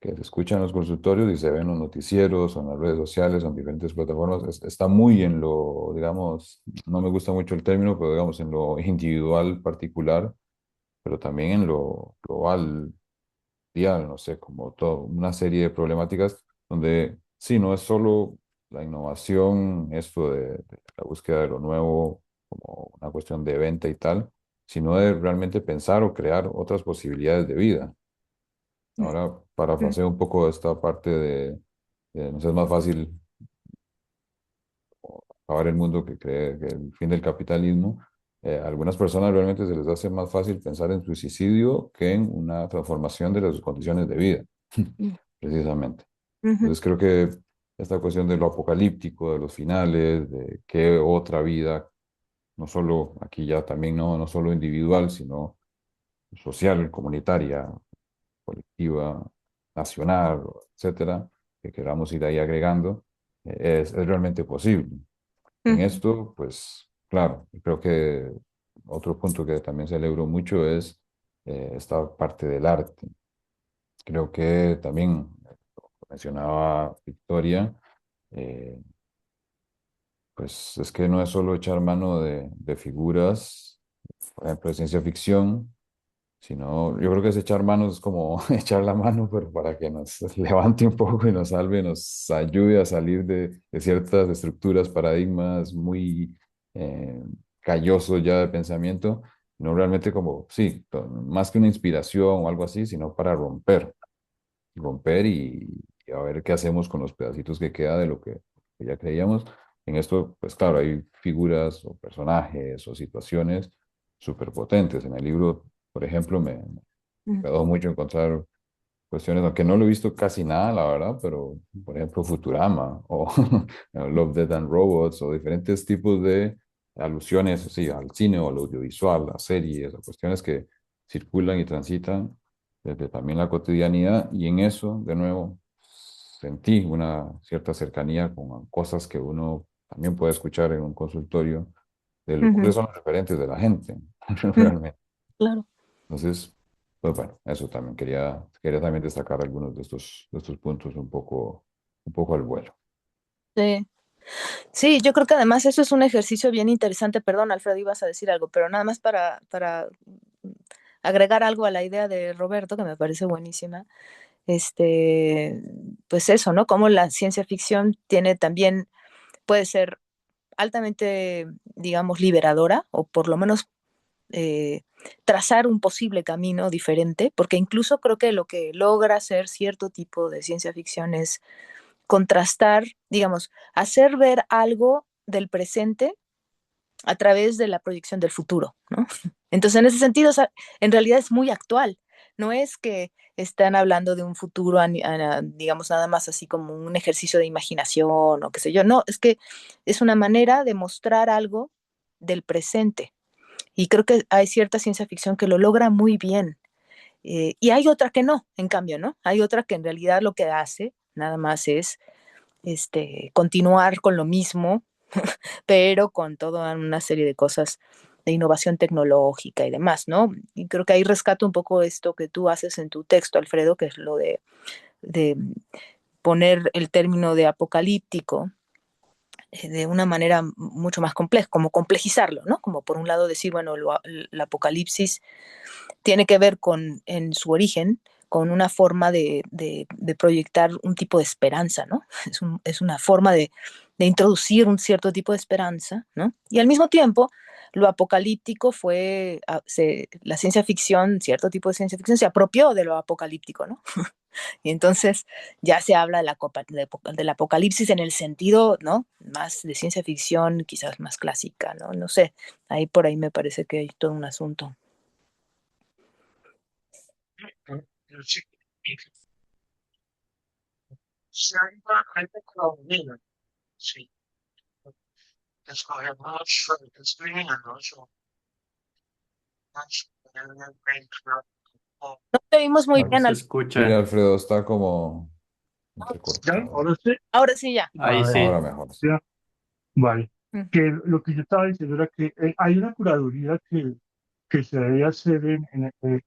que se escucha en los consultorios y se ve en los noticieros, o en las redes sociales, o en diferentes plataformas. Está muy en lo, digamos, no me gusta mucho el término, pero digamos en lo individual particular, pero también en lo global no sé, como toda una serie de problemáticas donde sí, no es solo la innovación, esto de la búsqueda de lo nuevo como una cuestión de venta y tal, sino de realmente pensar o crear otras posibilidades de vida. Ahora, Ujú, parafraseo un poco esta parte no sé, es más fácil acabar el mundo que cree que el fin del capitalismo. A algunas personas realmente se les hace más fácil pensar en suicidio que en una transformación de las condiciones de vida, precisamente. ujú, Entonces creo que esta cuestión de lo apocalíptico, de los finales, de qué otra vida, no solo aquí ya también no solo individual, sino social, comunitaria, colectiva, nacional, etcétera, que queramos ir ahí agregando, es realmente posible. En ujú, esto, pues claro, creo que otro punto que también celebro mucho es esta parte del arte. Creo que también, como mencionaba Victoria, eh, pues es que no es solo echar mano de figuras, por ejemplo, de ciencia ficción, sino yo creo que es echar manos, es como echar la mano, pero para que nos levante un poco y nos salve, nos ayude a salir de ciertas estructuras, paradigmas muy eh, callosos ya de pensamiento, no realmente como, sí, más que una inspiración o algo así, sino para romper y a ver qué hacemos con los pedacitos que queda de lo que ya creíamos. En esto, pues claro, hay figuras o personajes o situaciones súper potentes. En el libro, por ejemplo, me ujú, quedó mucho encontrar cuestiones, aunque no lo he visto casi nada, la verdad, pero por ejemplo Futurama o Love, Death and Robots o diferentes tipos de alusiones, sí, al cine o al audiovisual, a series, a cuestiones que circulan y transitan desde también la cotidianidad y en eso, de nuevo, sentí una cierta cercanía con cosas que uno también puede escuchar en un consultorio Ujú, cuáles son los referentes de la gente, ujú, realmente. claro. Entonces, pues bueno, eso también quería también destacar algunos de estos puntos un poco al vuelo. Sí. Sí, yo creo que además eso es un ejercicio bien interesante. Perdón, Alfredo, ibas a decir algo, pero nada más para agregar algo a la idea de Roberto, que me parece buenísima. Este, pues eso, ¿no? Cómo la ciencia ficción tiene también, puede ser altamente, digamos, liberadora, o por lo menos eh, trazar un posible camino diferente, porque incluso creo que lo que logra hacer cierto tipo de ciencia ficción es contrastar, digamos, hacer ver algo del presente a través de la proyección del futuro, ¿no? Entonces, en ese sentido, o sea, en realidad es muy actual. No es que están hablando de un futuro, digamos, nada más así como un ejercicio de imaginación o qué sé yo. No, es que es una manera de mostrar algo del presente. Y creo que hay cierta ciencia ficción que lo logra muy bien. Y hay otra que no, en cambio, ¿no? Hay otra que en realidad lo que hace nada más es continuar con lo mismo, pero con toda una serie de cosas de innovación tecnológica y demás, ¿no? Y creo que ahí rescato un poco esto que tú haces en tu texto, Alfredo, que es lo de poner el término de apocalíptico de una manera mucho más compleja, como complejizarlo, ¿no? Como por un lado decir, bueno, el apocalipsis tiene que ver con, en su origen, con una forma de proyectar un tipo de esperanza, ¿no? Es una forma de introducir un cierto tipo de esperanza, ¿no? Y al mismo tiempo, lo apocalíptico fue, la ciencia ficción, cierto tipo de ciencia ficción se apropió de lo apocalíptico, ¿no? Y entonces ya se habla del apocalipsis en el sentido, ¿no? Más de ciencia ficción, quizás más clásica, ¿no? No sé, ahí por ahí me parece que hay todo un asunto. Yo sí, y si hay tecnología, sí, escogemos escribirnos o más o No te oímos muy Al- bien, No se Sí, escucha. Alfredo, está como ya, entrecortado. ahora sí, ahora sí ya. Ahí Ahora sí. mejor. Sí. ya, vale. Mm. Que lo que yo estaba diciendo era que hay una curaduría que se debe hacer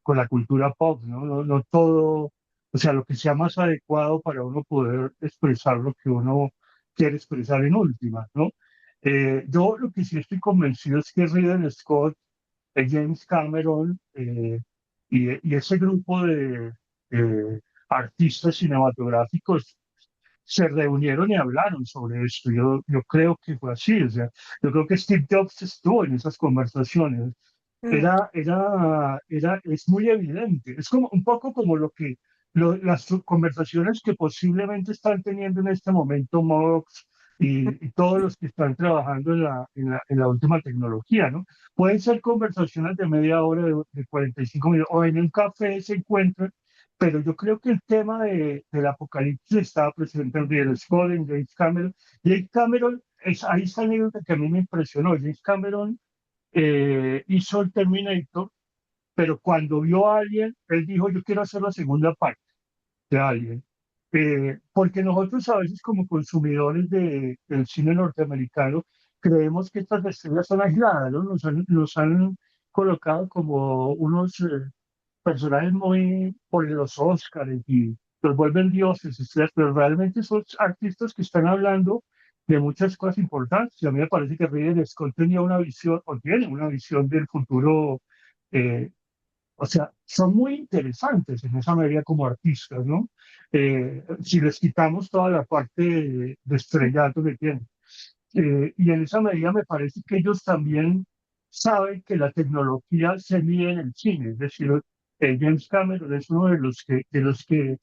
con la cultura pop, ¿no? No, no todo, o sea, lo que sea más adecuado para uno poder expresar lo que uno quiere expresar en última, ¿no? Yo lo que sí estoy convencido es que Ridley Scott, James Cameron y ese grupo de artistas cinematográficos se reunieron y hablaron sobre esto. Yo creo que fue así. O sea, yo creo que Steve Jobs estuvo en esas conversaciones. Ujú. Es muy evidente. Es como un poco como las conversaciones que posiblemente están teniendo en este momento Mox y todos los que están trabajando en la última tecnología, ¿no? Pueden ser conversaciones de media hora, de 45 minutos, o en un café se encuentran, pero yo creo que el tema del apocalipsis estaba presente en Ridley Scott, en James Cameron. James Cameron, ahí está la anécdota que a mí me impresionó. James Cameron hizo el Terminator, pero cuando vio a alguien, él dijo, yo quiero hacer la segunda parte de alguien. Porque nosotros a veces como consumidores del cine norteamericano creemos que estas estrellas son aisladas, ¿no? Nos han colocado como unos personajes muy por los Óscares y los vuelven dioses, estrellas, pero realmente son artistas que están hablando de muchas cosas importantes. Y a mí me parece que Ridley Scott tenía una visión, o tiene una visión del futuro, eh, o sea, son muy interesantes en esa medida como artistas, ¿no? Si les quitamos toda la parte de estrellato que tienen. Y en esa medida me parece que ellos también saben que la tecnología se mide en el cine. Es decir, James Cameron es uno de los que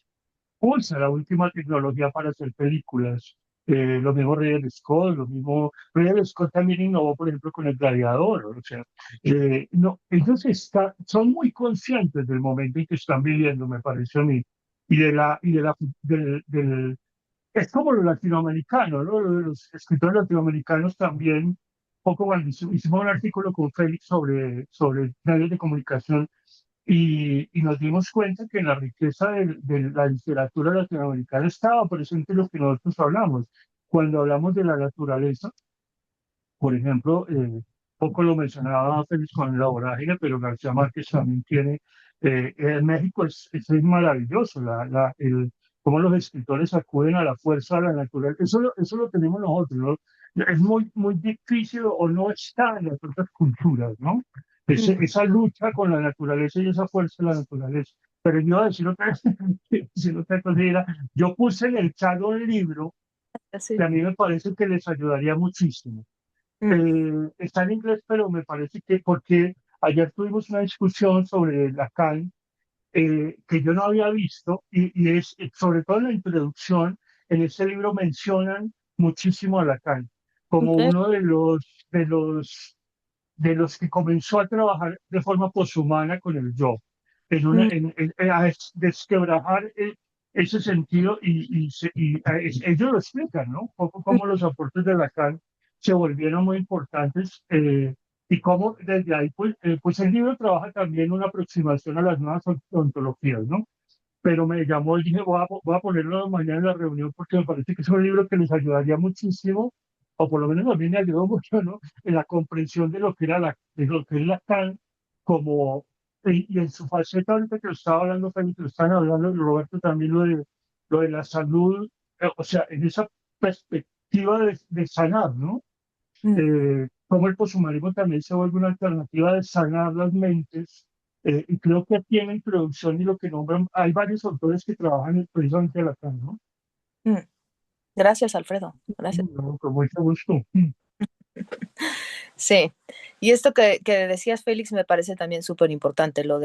usa la última tecnología para hacer películas. Lo mismo Ridley Scott, lo mismo Ridley Scott también innovó, por ejemplo, con El Gladiador. O sea, no, ellos son muy conscientes del momento en que están viviendo, me parece a mí, del, es como los latinoamericanos, ¿no? Los escritores latinoamericanos también, poco cuando hicimos un artículo con Félix sobre medios de comunicación y nos dimos cuenta que en la riqueza de la literatura latinoamericana estaba presente lo que nosotros hablamos. Cuando hablamos de la naturaleza, por ejemplo, poco lo mencionaba Félix con la vorágine, pero García Márquez también tiene, en México es maravilloso, cómo los escritores acuden a la fuerza de la naturaleza. Eso lo tenemos nosotros, ¿no? Es muy difícil o no está en las otras culturas, ¿no? Esa lucha con la naturaleza y esa fuerza de la naturaleza. Pero yo iba a decir otra, decir otra cosa, yo puse en el chat un libro que Así. a mí me parece que les ayudaría muchísimo. Está en inglés, pero me parece que porque ayer tuvimos una discusión sobre Lacan que yo no había visto y es sobre todo en la introducción, en ese libro mencionan muchísimo a Lacan como Ok. uno de los que comenzó a trabajar de forma poshumana con el yo, Mm, a desquebrajar ese sentido ellos lo explican, ¿no? mm, Cómo los aportes de Lacan se volvieron muy importantes y cómo desde ahí, pues el libro trabaja también una aproximación a las nuevas ontologías, ¿no? Pero me llamó y dije, voy a ponerlo mañana en la reunión porque me parece que es un libro que les ayudaría muchísimo, o por lo menos a mí me ayudó mucho, ¿no? En la comprensión de lo que es Lacan, como, y en su faceta ahorita que lo estaba hablando, Félix, que lo estaban hablando, Roberto, también lo de la salud, o sea, en esa perspectiva de sanar, ¿no? mm. Cómo el poshumanismo también se vuelve una alternativa de sanar las mentes. Y creo que aquí en la introducción y lo que nombran, hay varios autores que trabajan precisamente Lacan, ¿no? Mm. Gracias, Alfredo. Gracias. No, con mucho gusto. Sí. Y esto que decías, Félix, me parece también súper importante, los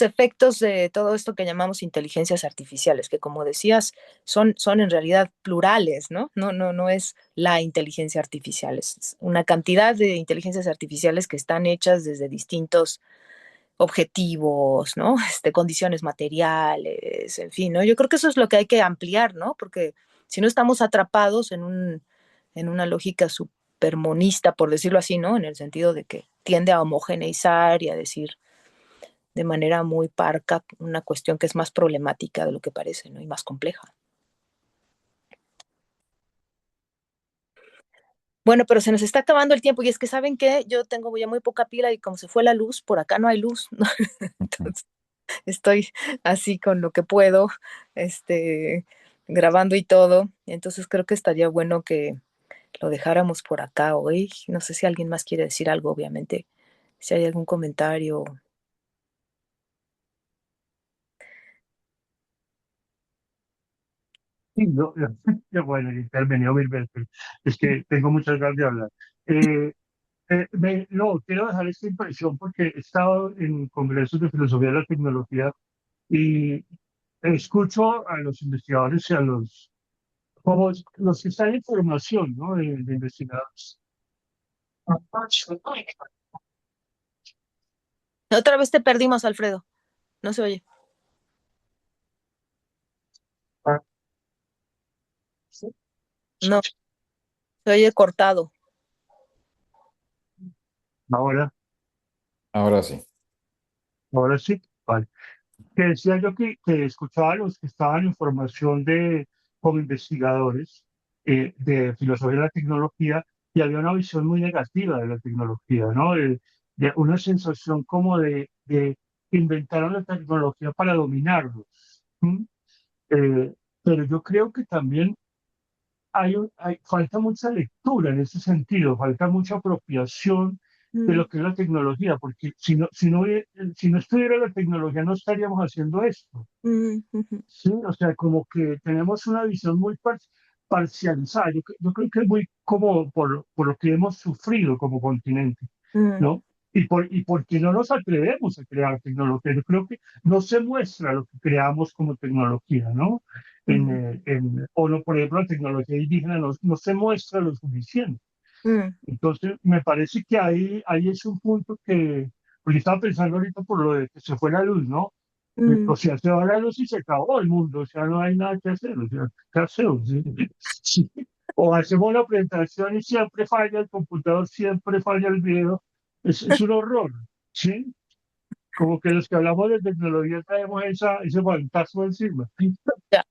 efectos de todo esto que llamamos inteligencias artificiales, que como decías, son en realidad plurales, ¿no? No es la inteligencia artificial, es una cantidad de inteligencias artificiales que están hechas desde distintos objetivos, ¿no? Condiciones materiales, en fin, ¿no? Yo creo que eso es lo que hay que ampliar, ¿no? Porque si no estamos atrapados en una lógica supermonista, por decirlo así, ¿no? En el sentido de que tiende a homogeneizar y a decir de manera muy parca una cuestión que es más problemática de lo que parece, ¿no? Y más compleja. Bueno, pero se nos está acabando el tiempo y es que saben que yo tengo ya muy poca pila y como se fue la luz, por acá no hay luz, ¿no? Entonces estoy así con lo que puedo, este, grabando y todo. Entonces creo que estaría bueno que lo dejáramos por acá hoy. No sé si alguien más quiere decir algo, obviamente, si hay algún comentario. Sí, bueno, intervenido mil veces. Es que tengo muchas ganas de hablar. Eh, no, quiero dejar esta impresión porque he estado en congresos de filosofía de la tecnología y escucho a los investigadores y a como los que están en formación, ¿no? De investigadores. Otra vez te perdimos, Alfredo. No se oye. No, se oye cortado. Ahora, Ahora sí. ahora sí, vale. Que decía yo que escuchaba a los que estaban en formación como investigadores de filosofía de la tecnología y había una visión muy negativa de la tecnología, ¿no? De una sensación como de que inventaron la tecnología para dominarlos. ¿M? Eh, pero yo creo que también falta mucha lectura en ese sentido, falta mucha apropiación de Mm, lo que es la tecnología, porque si no estuviera la tecnología no estaríamos haciendo esto. ujú, Sí, o sea, como que tenemos una visión muy parcializada. Yo creo que es muy como por lo que hemos sufrido como continente, mm, ¿no? Y porque no nos atrevemos a crear tecnología. Yo creo que no se muestra lo que creamos como tecnología, ¿no? mm, O no, por ejemplo, la tecnología indígena no se muestra lo suficiente. mm, Entonces, me parece que ahí es un punto porque estaba pensando ahorita por lo de que se fue la luz, ¿no? mm, O sea, se va la luz y se acabó el mundo, o sea, no hay nada que hacer, o sea, ¿qué hacemos? ¿Sí? Sí. O hacemos la presentación y siempre falla el computador, siempre falla el video, es un horror, ¿sí? Como que los que hablamos de tecnología traemos ese fantasma encima. ya.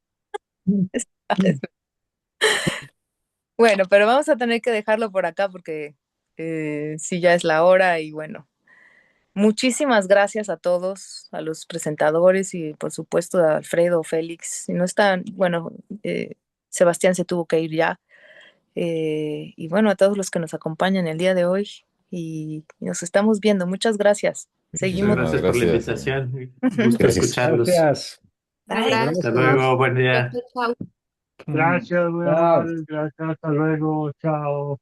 Bueno, pero vamos a tener que dejarlo por acá porque sí ya es la hora y bueno, muchísimas gracias a todos, a los presentadores y por supuesto a Alfredo, Félix. Si no están, bueno, Sebastián se tuvo que ir ya. Y bueno, a todos los que nos acompañan el día de hoy y nos estamos viendo. Muchas gracias. Muchas Seguimos. gracias por la Gracias. invitación. Un gusto Gracias. escucharlos. Gracias. Un Bye. abrazo. Hasta luego, buen día. Chao, chao. Gracias, muy Chao. amable. Gracias, hasta luego. Chao.